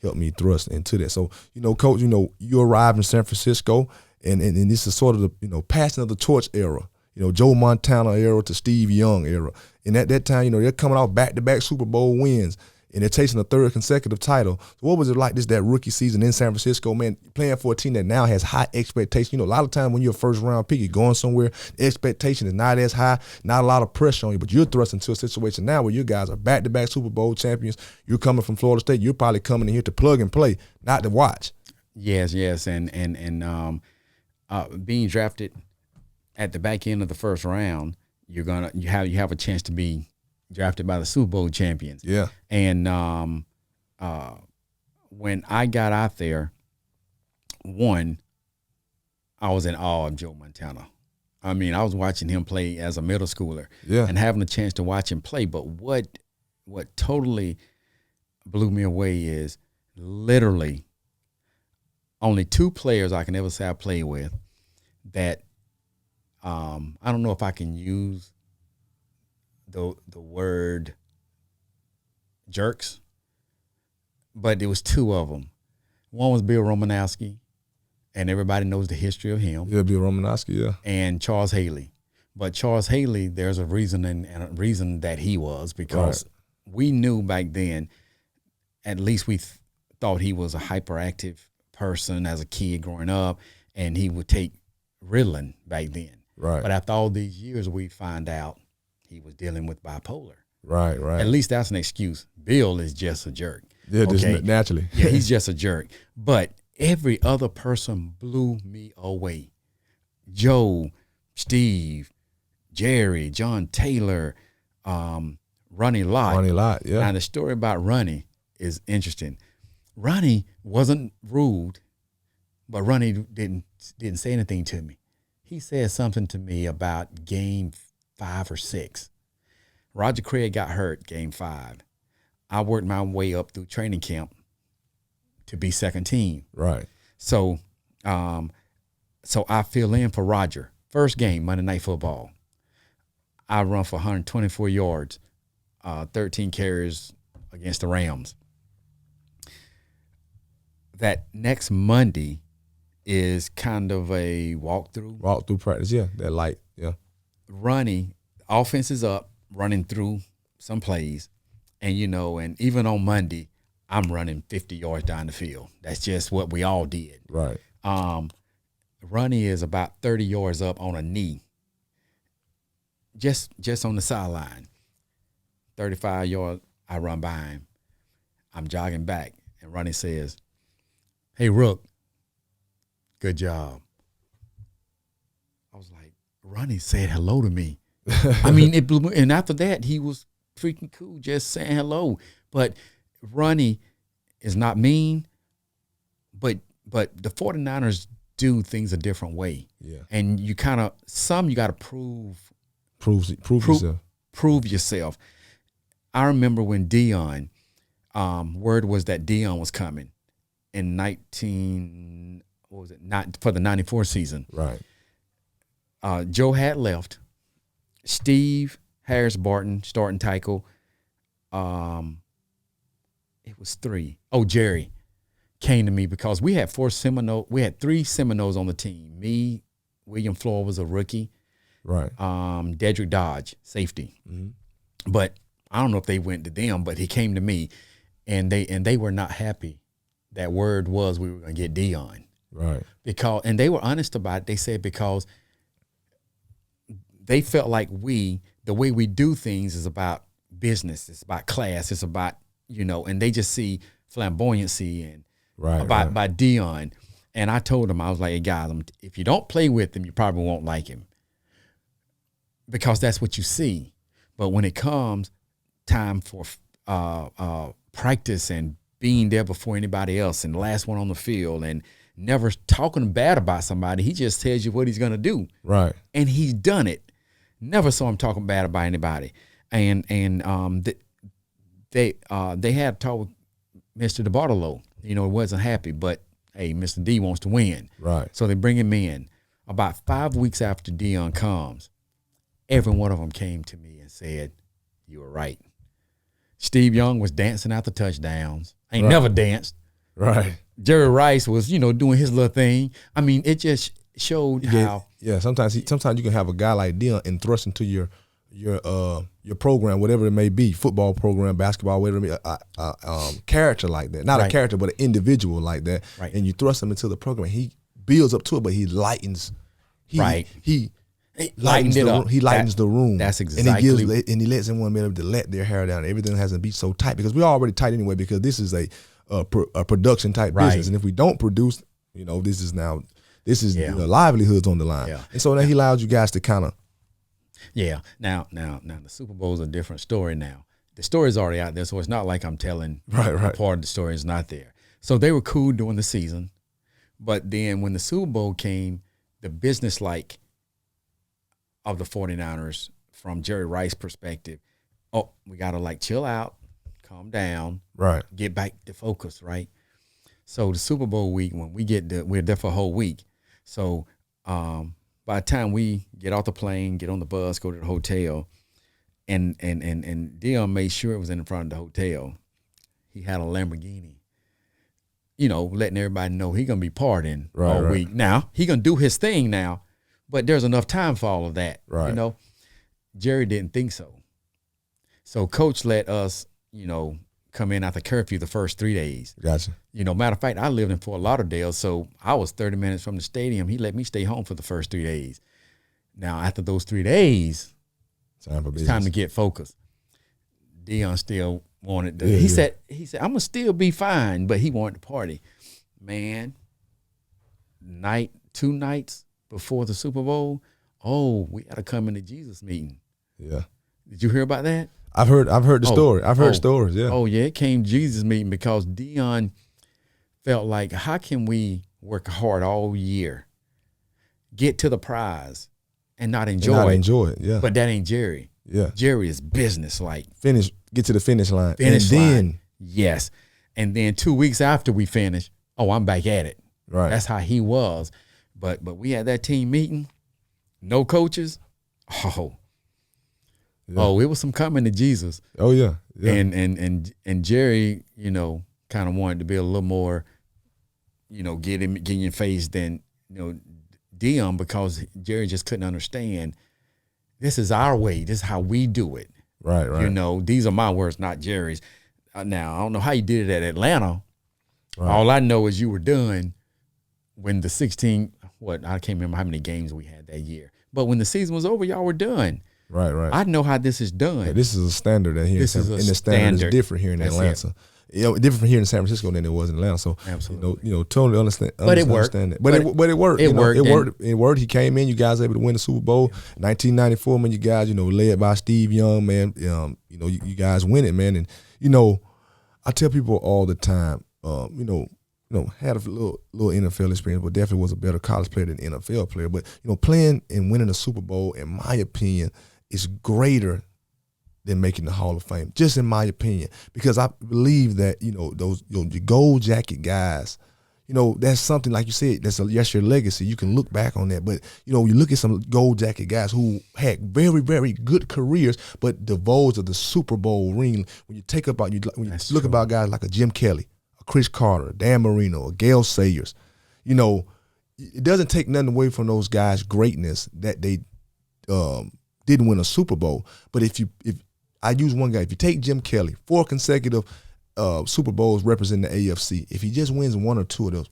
Speaker 3: helped me thrust into that. So, Coach, you arrived in San Francisco, and this is sort of the passing of the torch era. Joe Montana era to Steve Young era. And at that time, they're coming off back-to-back Super Bowl wins, and they're chasing a third consecutive title. So what was it like that rookie season in San Francisco, man, playing for a team that now has high expectations? A lot of times when you're a first-round pick, you're going somewhere, the expectation is not as high, not a lot of pressure on you, but you're thrust into a situation now where you guys are back-to-back Super Bowl champions. You're coming from Florida State. You're probably coming in here to plug and play, not to watch.
Speaker 4: Yes, and being drafted at the back end of the first round, you have a chance to be drafted by the Super Bowl champions.
Speaker 3: Yeah.
Speaker 4: And when I got out there, I was in awe of Joe Montana. I mean, I was watching him play as a middle schooler, and having a chance to watch him play. But what totally blew me away is literally only 2 players I can ever say I played with that I don't know if I can use the word jerks, but there was 2 of them. One was Bill Romanowski, and everybody knows the history of him.
Speaker 3: Yeah, Bill Romanowski, yeah.
Speaker 4: And Charles Haley. But Charles Haley, there's a reason and a reason that he was, because we knew back then, at least we thought he was a hyperactive person as a kid growing up, and he would take Ritalin back then.
Speaker 3: Right.
Speaker 4: But after all these years, we find out he was dealing with bipolar.
Speaker 3: Right.
Speaker 4: At least that's an excuse. Bill is just a jerk.
Speaker 3: Yeah, just naturally.
Speaker 4: Yeah, he's just a jerk. But every other person blew me away. Joe, Steve, Jerry, John Taylor, Ronnie Lott.
Speaker 3: Ronnie Lott, yeah.
Speaker 4: Now, the story about Ronnie is interesting. Ronnie wasn't rude, but Ronnie didn't say anything to me. He said something to me about game 5 or 6. Roger Craig got hurt game 5. I worked my way up through training camp to be second team.
Speaker 3: Right.
Speaker 4: So I fill in for Roger. First game, Monday Night Football. I run for 124 yards, 13 carries against the Rams. That next Monday is kind of a walkthrough
Speaker 3: practice, yeah. That light, yeah.
Speaker 4: Running, offense is up, running through some plays, and and even on Monday, I'm running 50 yards down the field. That's just what we all did.
Speaker 3: Right.
Speaker 4: Ronnie is about 30 yards up on a knee, just on the sideline. 35 yards, I run by him. I'm jogging back, and Ronnie says, "Hey, Rook, good job." I was like, Ronnie said hello to me. I mean, it blew me. And after that, he was freaking cool, just saying hello. But Ronnie is not mean, but the 49ers do things a different way.
Speaker 3: Yeah.
Speaker 4: And you got to prove
Speaker 3: yourself.
Speaker 4: Prove yourself. I remember when Dion word was that Deion was coming in not for the 94 season.
Speaker 3: Right.
Speaker 4: Joe had left. Steve Harris Barton starting tackle. It was 3. Oh, Jerry came to me because we had 3 Seminoles on the team. Me, William Floyd was a rookie.
Speaker 3: Right.
Speaker 4: Dedrick Dodge, safety. Mm-hmm. But I don't know if they went to them, but he came to me, and they were not happy. That word was we were going to get Deion.
Speaker 3: Right.
Speaker 4: And they were honest about it. They said because they felt like the way we do things is about business. It's about class. It's about, and they just see flamboyancy and by Deion. And I told them, I was like, hey, guys, if you don't play with him, you probably won't like him because that's what you see. But when it comes time for practice and being there before anybody else and the last one on the field and never talking bad about somebody, he just tells you what he's going to do.
Speaker 3: Right.
Speaker 4: And he's done it. Never saw him talking bad about anybody. And they had a talk with Mr. DeBartolo. Wasn't happy, but hey, Mr. D wants to win.
Speaker 3: Right.
Speaker 4: So they bring him in. About 5 weeks after Deion comes, every one of them came to me and said, you were right. Steve Young was dancing out the touchdowns. Ain't never danced.
Speaker 3: Right.
Speaker 4: Jerry Rice was, doing his little thing. I mean, it just showed how.
Speaker 3: Yeah, sometimes you can have a guy like Deion and thrust into your program, whatever it may be, football program, basketball, whatever it may be, character like that. Not a character, but an individual like that. Right. And you thrust him into the program. He builds up to it, but he lightens. He lightens it up. He lightens the room.
Speaker 4: That's exactly.
Speaker 3: And he lets everyone be able to let their hair down. Everything hasn't be so tight because we're already tight anyway because this is a production type business. And if we don't produce, this is livelihoods on the line. Yeah. And so then he allows you guys to kind of.
Speaker 4: Yeah. Now the Super Bowl is a different story now. The story is already out there, so it's not like I'm telling part of the story is not there. So they were cool during the season. But then when the Super Bowl came, the business of the 49ers from Jerry Rice's perspective, we got to chill out, calm down, get back to focus, right? So the Super Bowl week, when we're there for a whole week. So by the time we get off the plane, get on the bus, go to the hotel, and Deion made sure it was in front of the hotel. He had a Lamborghini, letting everybody know he going to be partying all week. Now, he going to do his thing now, but there's enough time for all of that, Jerry didn't think so. So Coach let us, come in after curfew the first 3 days.
Speaker 3: Gotcha.
Speaker 4: Matter of fact, I lived in Fort Lauderdale, so I was 30 minutes from the stadium. He let me stay home for the first 3 days. Now, after those 3 days, it's time to get focused. Deion still wanted to. He said, I'm gonna still be fine, but he wanted to party. Man, 2 nights before the Super Bowl, we got to come into Jesus meeting.
Speaker 3: Yeah.
Speaker 4: Did you hear about that?
Speaker 3: I've heard the story. I've heard stories, yeah.
Speaker 4: Oh, yeah, it came Jesus meeting because Deion felt like, how can we work hard all year, get to the prize, and not enjoy it,
Speaker 3: yeah.
Speaker 4: But that ain't Jerry.
Speaker 3: Yeah.
Speaker 4: Jerry is business like.
Speaker 3: Get to the finish line.
Speaker 4: Yes. And then 2 weeks after we finish, I'm back at it.
Speaker 3: Right.
Speaker 4: That's how he was. But we had that team meeting, no coaches. It was some coming to Jesus.
Speaker 3: Oh yeah.
Speaker 4: And Jerry, kind of wanted to be a little more, get in your face than Deion because Jerry just couldn't understand. This is our way. This is how we do it.
Speaker 3: Right.
Speaker 4: These are my words, not Jerry's. Now I don't know how you did it at Atlanta. Right. All I know is you were done when the 16. I can't remember how many games we had that year. But when the season was over, y'all were done.
Speaker 3: Right.
Speaker 4: I know how this is done.
Speaker 3: Yeah, this is a standard that here. And the standard is different here in Atlanta. Different here in San Francisco than it was in Atlanta. So
Speaker 4: absolutely,
Speaker 3: totally understand.
Speaker 4: But it worked.
Speaker 3: But it worked. It worked. It worked. He came in. You guys were able to win the Super Bowl, 1994. Man, you guys, led by Steve Young. Man, you guys win it, man. And I tell people all the time, had a little NFL experience, but definitely was a better college player than NFL player. But playing and winning a Super Bowl, in my opinion, is greater than making the Hall of Fame, just in my opinion, because I believe that, those your gold jacket guys, that's something, like you said, that's your legacy. You can look back on that. But, you look at some gold jacket guys who had very, very good careers, but divulged of the Super Bowl ring. When you take about, when you look about guys like a Jim Kelly, a Chris Carter, a Dan Marino, a Gale Sayers, it doesn't take nothing away from those guys' greatness that they didn't win a Super Bowl. But if I use one guy, if you take Jim Kelly, 4 consecutive Super Bowls representing the AFC. If he just wins 1 or 2 of those,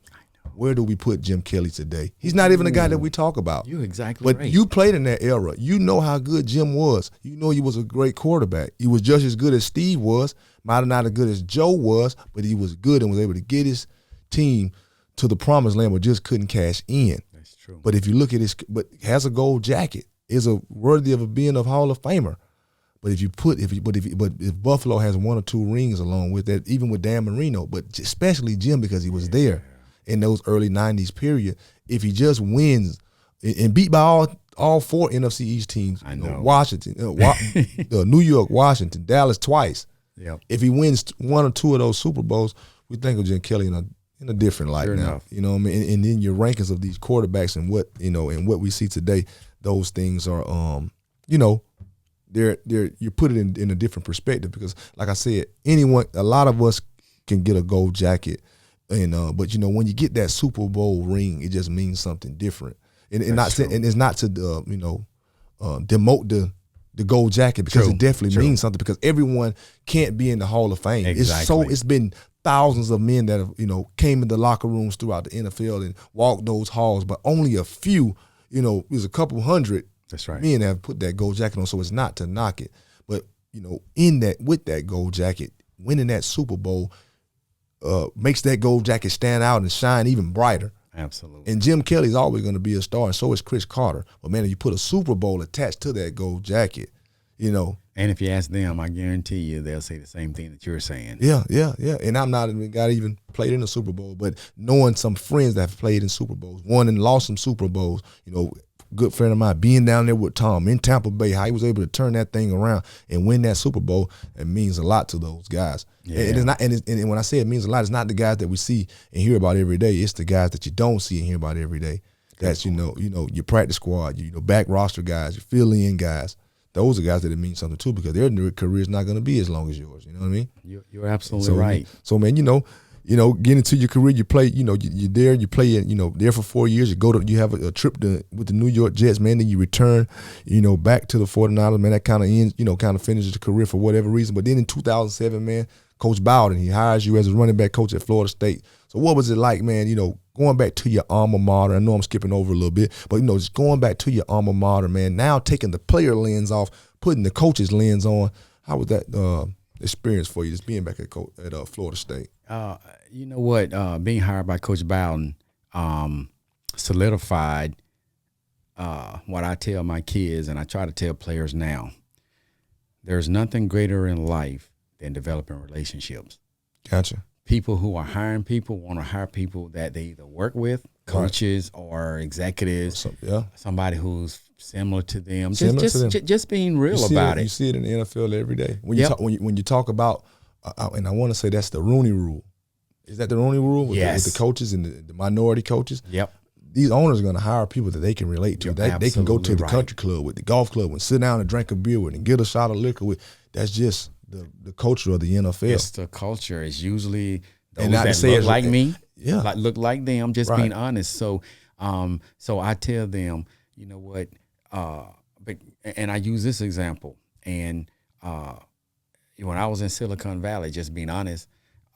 Speaker 3: where do we put Jim Kelly today? He's not even the guy that we talk about.
Speaker 4: You're exactly right.
Speaker 3: But you played in that era. You know how good Jim was. You know he was a great quarterback. He was just as good as Steve was. Might have not as good as Joe was, but he was good and was able to get his team to the promised land, but just couldn't cash in.
Speaker 4: That's true.
Speaker 3: But if you look at but has a gold jacket, is a worthy of being a Hall of Famer. But if Buffalo has 1 or 2 rings along with that, even with Dan Marino, but especially Jim, because he was there in those early '90s period. If he just wins and beat by all 4 NFC East teams, Washington, New York, Washington, Dallas twice.
Speaker 4: Yep.
Speaker 3: If he wins 1 or 2 of those Super Bowls, we think of Jim Kelly in a different light now.
Speaker 4: Enough.
Speaker 3: You know what I mean? And then your rankings of these quarterbacks and what we see today, those things are you put it in a different perspective, because like I said, a lot of us can get a gold jacket, and but when you get that Super Bowl ring, it just means something different, and it's not to demote the gold jacket, because it definitely means something, because everyone can't be in the Hall of Fame.
Speaker 4: Exactly.
Speaker 3: It's been thousands of men that have came in the locker rooms throughout the NFL and walked those halls, but only a few, there's a couple hundred.
Speaker 4: That's right.
Speaker 3: Men have put that gold jacket on, so it's not to knock it. But, with that gold jacket, winning that Super Bowl makes that gold jacket stand out and shine even brighter.
Speaker 4: Absolutely.
Speaker 3: And Jim Kelly's always going to be a star, and so is Chris Carter. But, man, if you put a Super Bowl attached to that gold jacket,
Speaker 4: And if you ask them, I guarantee you they'll say the same thing that you're saying.
Speaker 3: Yeah. And I'm not even got even played in a Super Bowl, but knowing some friends that have played in Super Bowls, won and lost some Super Bowls, good friend of mine, being down there with Tom in Tampa Bay, how he was able to turn that thing around and win that Super Bowl, it means a lot to those guys. Yeah. And it's not, and when I say it means a lot, it's not the guys that we see and hear about every day. It's the guys that you don't see and hear about every day. That's your practice squad, your back roster guys, your fill-in guys. Those are guys that it means something too, because their career is not going to be as long as yours. You know what I mean?
Speaker 4: You're absolutely right.
Speaker 3: So man, getting into your career, you play, you're there, you play, there for 4 years. You have a trip with the New York Jets, man. Then you return, back to the 49ers, man. That kind of ends, kind of finishes the career for whatever reason. But then in 2007, man, Coach Bowden, he hires you as a running back coach at Florida State. So what was it like, man? Going back to your alma mater. I know I'm skipping over a little bit, but just going back to your alma mater, man. Now taking the player lens off, putting the coach's lens on. How was that experience for you, just being back at Florida State?
Speaker 4: You know what? Being hired by Coach Bowden solidified what I tell my kids, and I try to tell players now. There's nothing greater in life than developing relationships.
Speaker 3: Gotcha.
Speaker 4: People who are hiring people want to hire people that they either work with, coaches or executives, somebody who's similar to them. Just being real about it.
Speaker 3: You see it in the NFL every day. When you talk about, and I want to say that's the Rooney Rule. Is that the Rooney Rule with the coaches and the minority coaches?
Speaker 4: Yep.
Speaker 3: These owners are going to hire people that they can relate to. They can go to the country club with, the golf club, and sit down and drink a beer with, and get a shot of liquor with. That's just the culture of the NFL.
Speaker 4: It's the culture. It's usually those that look like me, look like them. Just being honest. So, so I tell them, you know what? And I use this example. And when I was in Silicon Valley, just being honest,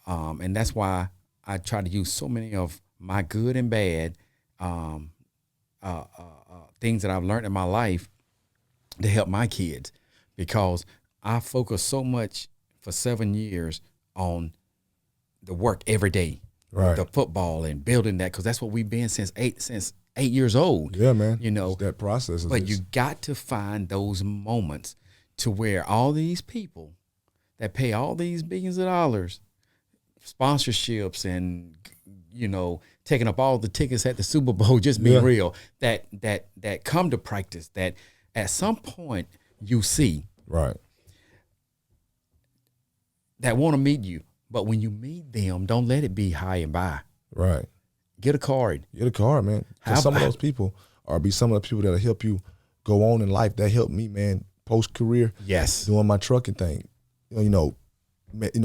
Speaker 4: and that's why I try to use so many of my good and bad things that I've learned in my life to help my kids, because I focused so much for 7 years on the work every day, the football and building that, because that's what we've been since 8 years old.
Speaker 3: Yeah, man.
Speaker 4: It's
Speaker 3: that process.
Speaker 4: But you got to find those moments to where all these people that pay all these billions of dollars, sponsorships and, taking up all the tickets at the Super Bowl, just being real, that come to practice, that at some point you see.
Speaker 3: Right.
Speaker 4: that want to meet you. But when you meet them, don't let it be high and by.
Speaker 3: Right.
Speaker 4: Get a card.
Speaker 3: Get a card, man. 'Cause some of those people be some of the people that'll help you go on in life. That helped me, man, post-career.
Speaker 4: Yes.
Speaker 3: Doing my trucking thing. You know,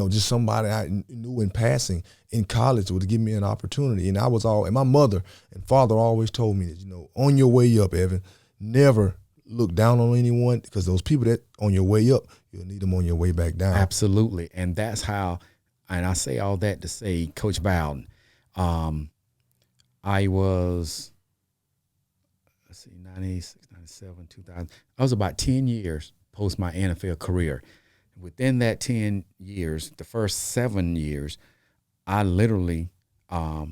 Speaker 3: just somebody I knew in passing in college would give me an opportunity. And and my mother and father always told me that, on your way up, Evan, never look down on anyone, because those people that on your way up, you'll need them on your way back down.
Speaker 4: Absolutely. And that's how, and I say all that to say, Coach Bowden, I was, 96, 97, 2000. I was about 10 years post my NFL career. Within that 10 years, the first 7 years, I literally I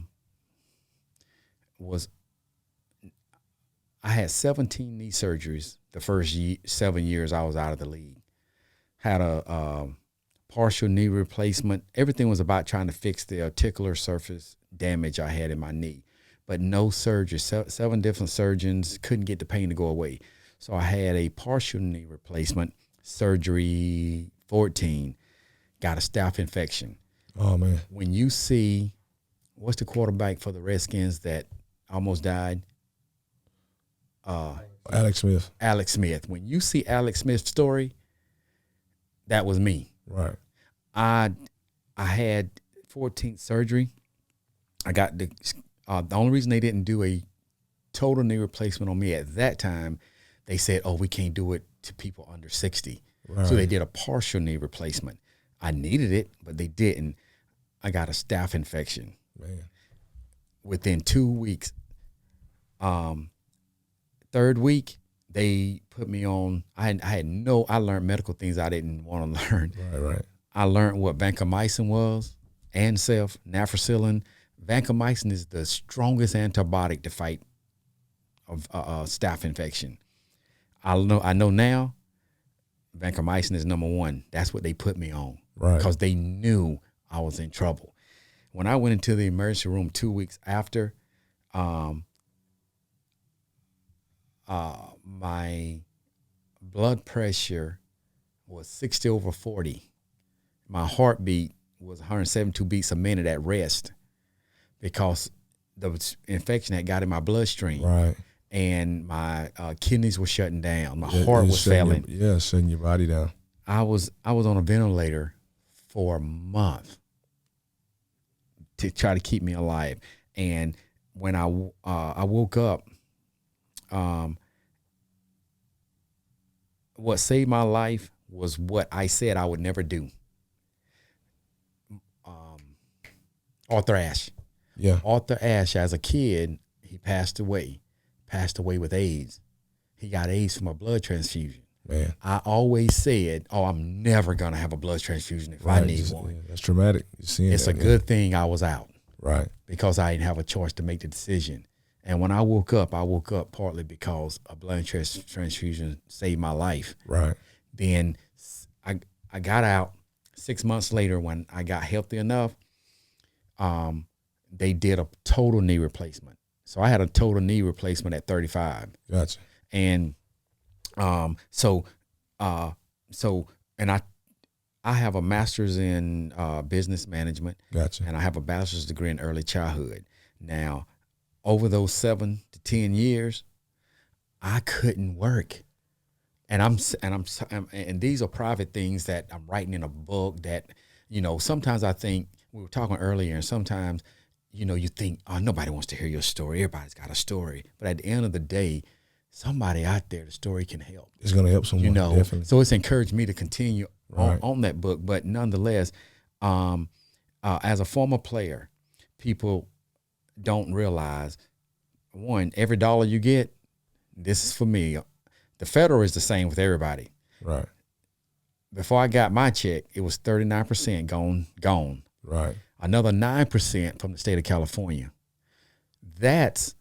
Speaker 4: had 17 knee surgeries the first 7 years I was out of the league. Had a partial knee replacement. Everything was about trying to fix the articular surface damage I had in my knee, but no surgery. 7 different surgeons couldn't get the pain to go away. So I had a partial knee replacement, surgery 14, got a staph infection.
Speaker 3: Oh, man.
Speaker 4: When you see, what's the quarterback for the Redskins that almost died?
Speaker 3: Alex Smith.
Speaker 4: Alex Smith. When you see Alex Smith's story, that was me.
Speaker 3: Right.
Speaker 4: I had 14th surgery. I got the only reason they didn't do a total knee replacement on me at that time, they said, oh, we can't do it to people under 60.
Speaker 3: Right.
Speaker 4: So they did a partial knee replacement. I needed it, but they didn't. I got a staph infection.
Speaker 3: Man.
Speaker 4: Within 2 weeks, 3rd week, they put me on. I learned medical things I didn't want to learn.
Speaker 3: Right.
Speaker 4: I learned what vancomycin was, Ancef, Nafracillin. Vancomycin is the strongest antibiotic to fight staph infection. I know now, vancomycin is number 1. That's what they put me on.
Speaker 3: Right.
Speaker 4: Because they knew I was in trouble. When I went into the emergency room 2 weeks after, my blood pressure was 60/40. My heartbeat was 172 beats a minute at rest because the infection had got in my bloodstream.
Speaker 3: Right.
Speaker 4: And my kidneys were shutting down. My heart was failing.
Speaker 3: Shutting your body down.
Speaker 4: I was on a ventilator for a month to try to keep me alive. And when I woke up, what saved my life was what I said I would never do. Arthur Ashe.
Speaker 3: Yeah.
Speaker 4: Arthur Ashe, as a kid, he passed away with AIDS. He got AIDS from a blood transfusion.
Speaker 3: Man.
Speaker 4: I always said, I'm never going to have a blood transfusion if I need one.
Speaker 3: Yeah, that's traumatic. It's
Speaker 4: a good thing I was out.
Speaker 3: Right.
Speaker 4: Because I didn't have a choice to make the decision. And when I woke up partly because a blood transfusion saved my life.
Speaker 3: Right.
Speaker 4: Then I got out 6 months later when I got healthy enough. They did a total knee replacement. So I had a total knee replacement at 35.
Speaker 3: Gotcha.
Speaker 4: And so I have a master's in business management.
Speaker 3: Gotcha.
Speaker 4: And I have a bachelor's degree in early childhood. Now, over those 7 to 10 years, I couldn't work. And these are private things that I'm writing in a book that, sometimes I think, we were talking earlier, and sometimes, you think, nobody wants to hear your story. Everybody's got a story. But at the end of the day, somebody out there, the story can help.
Speaker 3: It's going to help someone, definitely.
Speaker 4: So it's encouraged me to continue
Speaker 3: Right.
Speaker 4: on that book. But nonetheless, as a former player, people don't realize, one, every dollar you get, this is for me. The federal is the same with everybody.
Speaker 3: Right.
Speaker 4: Before I got my check, it was 39% gone.
Speaker 3: Right.
Speaker 4: Another 9% from the state of California. That's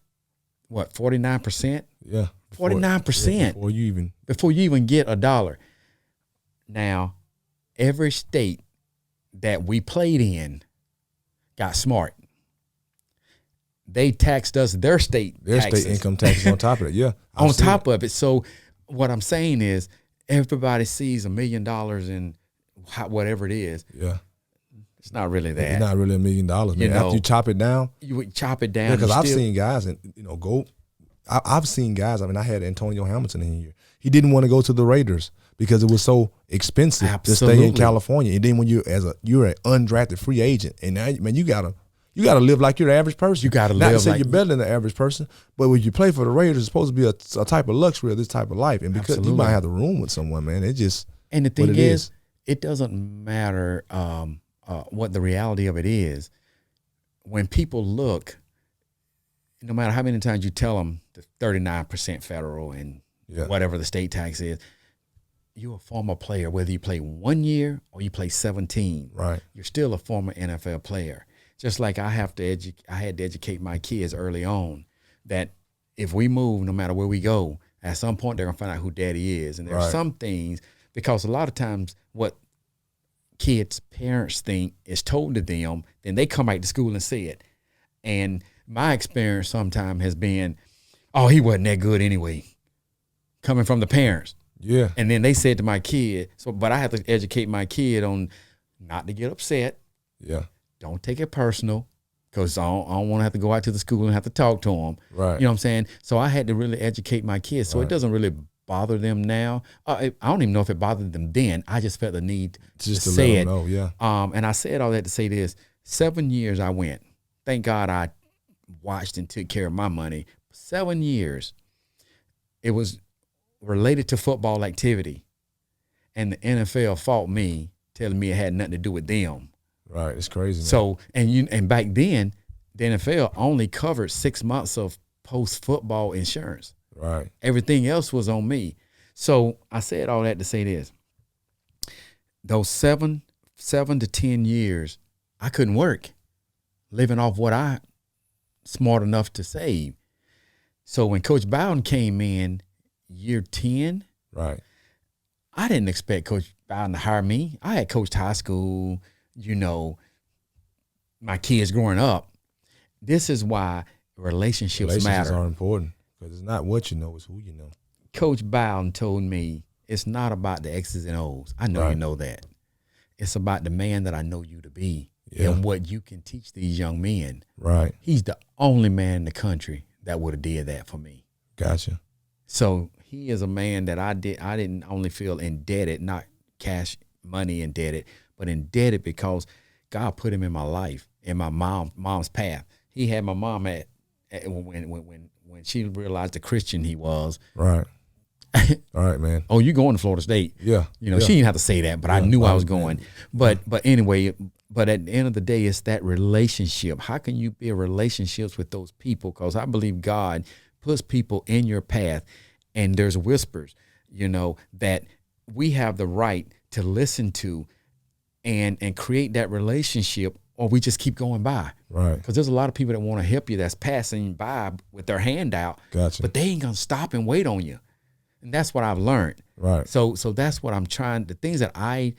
Speaker 4: what, 49%?
Speaker 3: Yeah.
Speaker 4: 49%. Before you even get a dollar. Now, every state that we played in got smart. They taxed us their state
Speaker 3: income taxes on top of it. Yeah.
Speaker 4: On top of it. So what I'm saying is everybody sees $1 million and whatever it is.
Speaker 3: Yeah.
Speaker 4: It's not really that.
Speaker 3: It's not really $1 million, man.
Speaker 4: You know,
Speaker 3: after you chop it down.
Speaker 4: You would chop it down.
Speaker 3: Because I've seen guys and go. I've seen guys. I mean, I had Antonio Hamilton in here. He didn't want to go to the Raiders because it was so expensive to stay in California. And then when you're an undrafted free agent, and now, man, you gotta live like you're the average person.
Speaker 4: You gotta
Speaker 3: not
Speaker 4: live
Speaker 3: to say
Speaker 4: like
Speaker 3: you're better than the average person, but when you play for the Raiders, it's supposed to be a type of luxury of this type of life. And because you might have the room with someone, man, it just
Speaker 4: and the thing is, it doesn't matter what the reality of it is. When people look, no matter how many times you tell them the 39% federal and whatever the state tax is, you're a former player, whether you play 1 year or you play 17.
Speaker 3: Right.
Speaker 4: You're still a former NFL player. Just like I had to educate my kids early on that if we move, no matter where we go, at some point they're gonna find out who daddy is. And there are some things, because a lot of times what kids' parents think is told to them, then they come back to school and say it. And my experience sometimes has been, oh, he wasn't that good anyway, coming from the parents.
Speaker 3: Yeah.
Speaker 4: And then they said to my kid, but I have to educate my kid on not to get upset.
Speaker 3: Yeah.
Speaker 4: Don't take it personal, because I don't want to have to go out to the school and have to talk to them.
Speaker 3: Right.
Speaker 4: You know what I'm saying? So I had to really educate my kids. So it doesn't really bother them now. I don't even know if it bothered them then. I just felt the need to say it.
Speaker 3: Know, yeah.
Speaker 4: And I said all that to say this. 7 years I went. Thank God I watched and took care of my money. 7 years. It was related to football activity. And the NFL fought me, telling me it had nothing to do with them.
Speaker 3: Right. It's crazy, man.
Speaker 4: So, and back then, the NFL only covered 6 months of post-football insurance.
Speaker 3: Right.
Speaker 4: Everything else was on me. So I said all that to say this. Those 7 to 10 years, I couldn't work, living off what I smart enough to save. So when Coach Bowden came in year 10,
Speaker 3: right,
Speaker 4: I didn't expect Coach Bowden to hire me. I had coached high school, my kids growing up. This is why relationships matter.
Speaker 3: Are important, because it's not what you know, it's who you know.
Speaker 4: Coach Bowden told me it's not about the X's and O's. I know you know that. It's about the man that I know you to be and what you can teach these young men.
Speaker 3: Right.
Speaker 4: He's the only man in the country that would have did that for me.
Speaker 3: Gotcha.
Speaker 4: So he is a man that I didn't only feel indebted, not cash money indebted, but indebted because God put him in my life, in my mom's path. He had my mom at when she realized the Christian he was.
Speaker 3: Right. All right, man.
Speaker 4: Oh, you going to Florida State?
Speaker 3: Yeah.
Speaker 4: She didn't have to say that, but I knew I was going. But anyway, but at the end of the day, it's that relationship. How can you build relationships with those people? Because I believe God puts people in your path, and there's whispers, that we have the right to listen to and create that relationship, or we just keep going by.
Speaker 3: Right.
Speaker 4: Because there's a lot of people that want to help you that's passing by with their hand out.
Speaker 3: Gotcha.
Speaker 4: But they ain't going to stop and wait on you. And that's what I've learned.
Speaker 3: Right.
Speaker 4: So that's what I'm trying. The things that I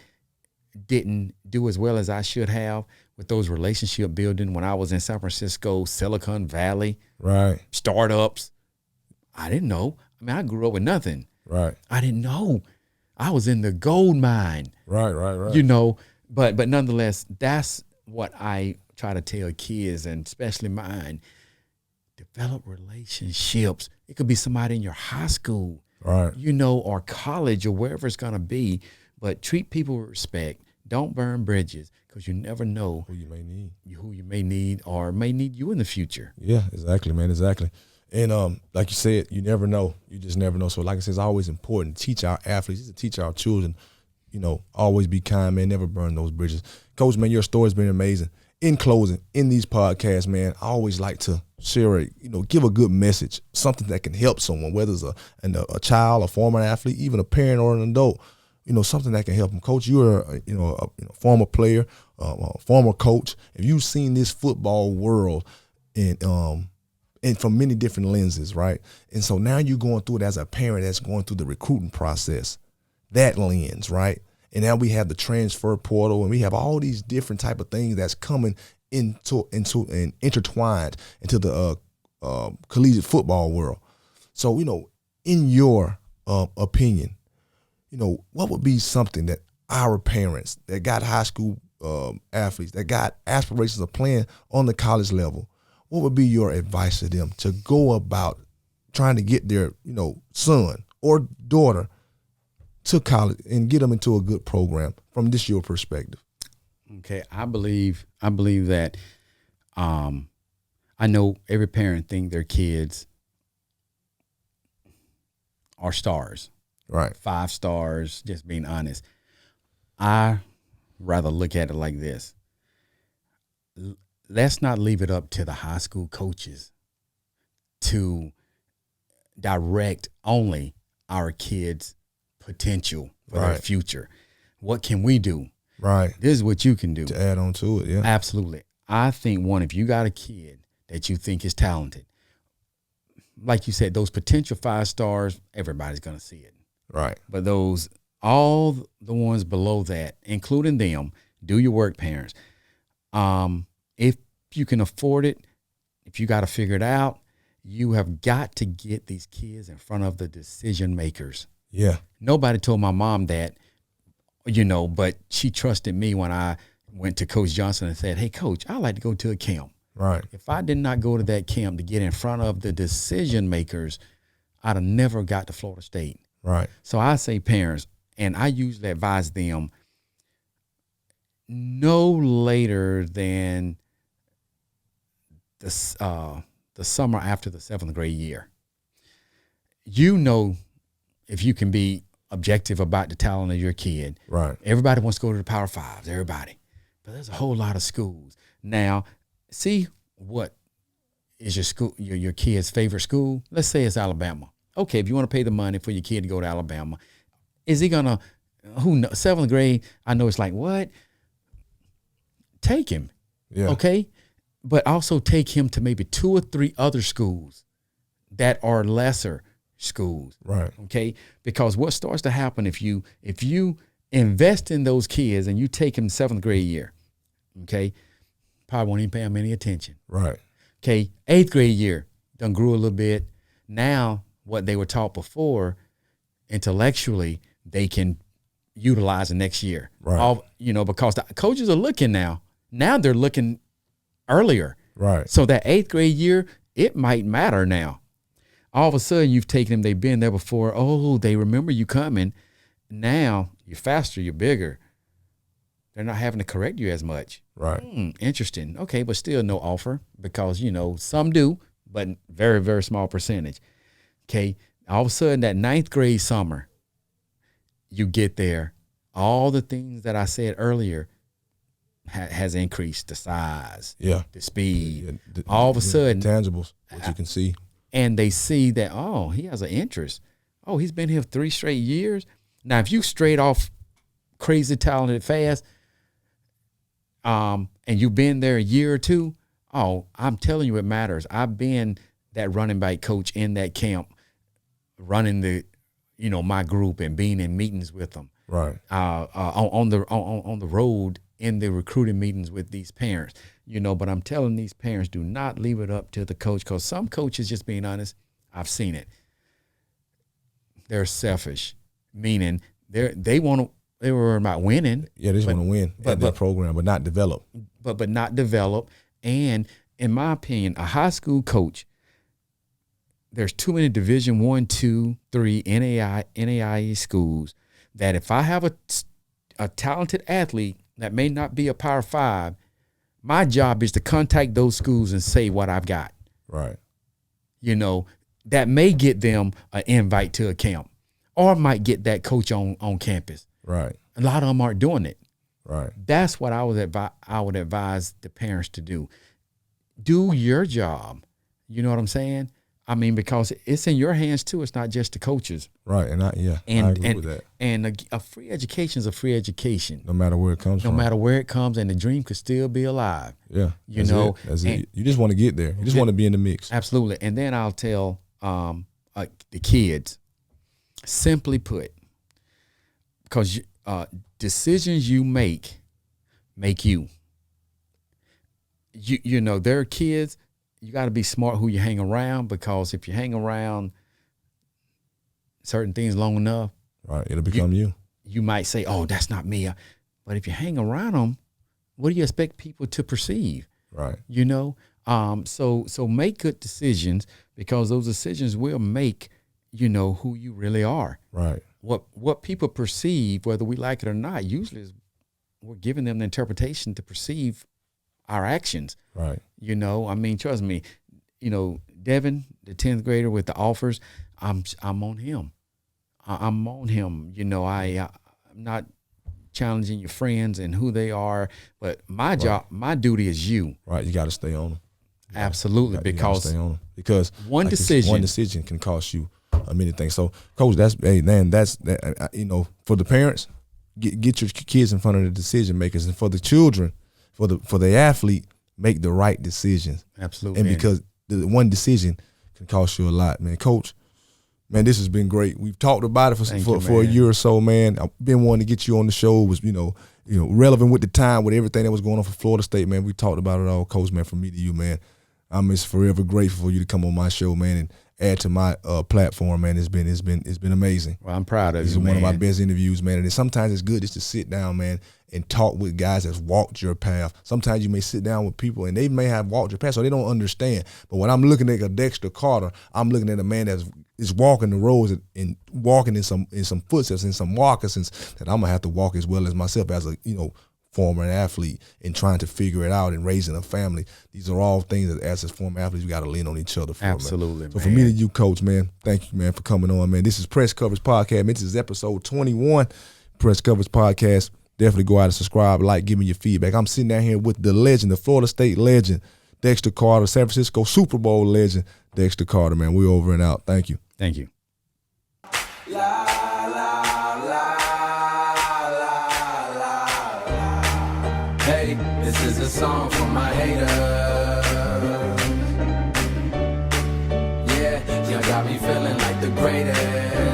Speaker 4: didn't do as well as I should have with those relationship building when I was in San Francisco, Silicon Valley,
Speaker 3: right,
Speaker 4: startups, I didn't know. I mean, I grew up with nothing.
Speaker 3: Right.
Speaker 4: I didn't know. I was in the gold mine.
Speaker 3: Right.
Speaker 4: But nonetheless, that's what I try to tell kids, and especially mine. Develop relationships. It could be somebody in your high school,
Speaker 3: right,
Speaker 4: or college, or wherever it's going to be. But treat people with respect. Don't burn bridges, because you never know
Speaker 3: who you may
Speaker 4: need or may need you in the future.
Speaker 3: Yeah, exactly, man, exactly. And like you said, you never know. You just never know. So like I said, it's always important to teach our athletes, to teach our children, always be kind, man, never burn those bridges. Coach, man, your story's been amazing. In closing, in these podcasts, man, I always like to share give a good message, something that can help someone, whether it's a child, a former athlete, even a parent or an adult, something that can help them. Coach, you're a former player, a former coach. If you've seen this football world and from many different lenses, right? And so now you're going through it as a parent that's going through the recruiting process, that lens, right? And now we have the transfer portal, and we have all these different type of things that's coming into and intertwined into the collegiate football world. So, in your opinion, what would be something that our parents that got high school athletes that got aspirations of playing on the college level, what would be your advice to them to go about trying to get their, son or daughter to college and get them into a good program from this your perspective?
Speaker 4: Okay, I believe that I know every parent think their kids are stars.
Speaker 3: Right.
Speaker 4: 5 stars, just being honest. I rather look at it like this. Let's not leave it up to the high school coaches to direct only our kids' potential for their future. What can we do?
Speaker 3: Right.
Speaker 4: This is what you can do.
Speaker 3: To add on to it, yeah.
Speaker 4: Absolutely. I think, if you got a kid that you think is talented, like you said, those potential 5 stars, everybody's going to see it.
Speaker 3: Right.
Speaker 4: But all the ones below that, including them, do your work, parents. If you can afford it, if you got to figure it out, you have got to get these kids in front of the decision makers.
Speaker 3: Yeah.
Speaker 4: Nobody told my mom that, but she trusted me when I went to Coach Johnson and said, hey, Coach, I'd like to go to a camp.
Speaker 3: Right.
Speaker 4: If I did not go to that camp to get in front of the decision makers, I'd have never got to Florida State.
Speaker 3: Right.
Speaker 4: So I say parents, and I usually advise them no later than the summer after the 7th grade year. If you can be objective about the talent of your kid.
Speaker 3: Right.
Speaker 4: Everybody wants to go to the Power Fives, everybody. But there's a whole lot of schools. Now, see what is your school, your kid's favorite school? Let's say it's Alabama. Okay, if you want to pay the money for your kid to go to Alabama, is he going to, 7th grade, I know it's like, what? Take him.
Speaker 3: Yeah.
Speaker 4: Okay? But also take him to maybe 2 or 3 other schools that are lesser schools.
Speaker 3: Right.
Speaker 4: Okay? Because what starts to happen if you invest in those kids and you take them 7th grade year, okay, probably won't even pay them any attention.
Speaker 3: Right.
Speaker 4: Okay, 8th grade year, done grew a little bit. Now, what they were taught before, intellectually, they can utilize the next year.
Speaker 3: Right.
Speaker 4: Because the coaches are looking now. Now they're looking earlier.
Speaker 3: Right.
Speaker 4: So that 8th grade year, it might matter now. All of a sudden, you've taken them, they've been there before. Oh, they remember you coming. Now, you're faster, you're bigger. They're not having to correct you as much.
Speaker 3: Right.
Speaker 4: Interesting. Okay, but still no offer because, some do, but very, very small percentage. Okay, all of a sudden that 9th grade summer, you get there. All the things that I said earlier has increased, the size,
Speaker 3: yeah,
Speaker 4: the speed.
Speaker 3: Yeah,
Speaker 4: all of a sudden.
Speaker 3: Tangibles, what you can see.
Speaker 4: And they see that, oh, he has an interest. Oh, he's been here 3 straight years. Now, if you straight off crazy talented fast, and you've been there a year or 2, oh, I'm telling you it matters. I've been that running back coach in that camp, running my group and being in meetings with them.
Speaker 3: Right.
Speaker 4: On the road in the recruiting meetings with these parents. But I'm telling these parents, do not leave it up to the coach, because some coaches, just being honest, I've seen it. They're selfish, meaning they were about winning.
Speaker 3: Yeah, they just want to win at their program, but not develop.
Speaker 4: But not develop. And in my opinion, a high school coach, there's too many Division I, II, III, NAIA schools that if I have a talented athlete that may not be a Power 5, my job is to contact those schools and say what I've got.
Speaker 3: Right.
Speaker 4: That may get them an invite to a camp or might get that coach on campus.
Speaker 3: Right.
Speaker 4: A lot of them aren't doing it.
Speaker 3: Right.
Speaker 4: That's what I would advise the parents to do. Do your job. You know what I'm saying? I mean, because it's in your hands too. It's not just the coaches.
Speaker 3: Right. And I agree with that.
Speaker 4: And a free education is a free education.
Speaker 3: No matter where it comes from.
Speaker 4: No matter where it comes, and the dream could still be alive.
Speaker 3: Yeah.
Speaker 4: That's
Speaker 3: it. You just want to get there. You just want to be in the mix.
Speaker 4: Absolutely. And then I'll tell the kids, simply put, because decisions you make you. There are kids. You got to be smart who you hang around, because if you hang around certain things long enough,
Speaker 3: right, it'll become you.
Speaker 4: you might say, oh, that's not me. But if you hang around them, what do you expect people to perceive?
Speaker 3: Right.
Speaker 4: You know? So make good decisions, because those decisions will make, you know, who you really are.
Speaker 3: Right.
Speaker 4: What people perceive, whether we like it or not, usually is we're giving them the interpretation to perceive our actions.
Speaker 3: Right.
Speaker 4: You know, I mean, trust me, you know, Devin, the 10th grader with the offers, I'm on him. I'm on him. You know, I'm not challenging your friends and who they are, but my job, my duty is you.
Speaker 3: Right. You got to stay on them.
Speaker 4: Absolutely. Because
Speaker 3: stay on them. Because
Speaker 4: one decision
Speaker 3: can cost you many things. So, Coach, that's you know, for the parents, get your kids in front of the decision makers, and for the children, for the athlete, make the right decisions.
Speaker 4: Absolutely.
Speaker 3: And because the one decision can cost you a lot, man. Coach, man, this has been great. We've talked about it for a year or so, man. I've been wanting to get you on the show. It was, you know, relevant with the time, with everything that was going on for Florida State, man. We talked about it all, Coach, man. From me to you, man, I'm just forever grateful for you to come on my show, man, and add to my platform, man. It's been amazing.
Speaker 4: Well, I'm proud of you,
Speaker 3: man. This is one of my best interviews, man. And sometimes it's good just to sit down, man, and talk with guys that's walked your path. Sometimes you may sit down with people and they may have walked your path, so they don't understand. But when I'm looking at a Dexter Carter, I'm looking at a man is walking the roads and walking in some footsteps, in some moccasins that I'm gonna have to walk as well as myself as a, you know, former athlete, and trying to figure it out and raising a family. These are all things that as former athletes, we got to lean on each other for.
Speaker 4: Absolutely,
Speaker 3: man. So for me to you, Coach, man, thank you, man, for coming on, man. This is Press Coverage Podcast, man. This is episode 21, Press Coverage Podcast. Definitely go out and subscribe, like, give me your feedback. I'm sitting down here with the legend, the Florida State legend, Dexter Carter, San Francisco Super Bowl legend, Dexter Carter, man. We're over and out. Thank you.
Speaker 4: Thank you.
Speaker 1: Hey, this is a song for my haters. Yeah, you got me feeling like the greatest.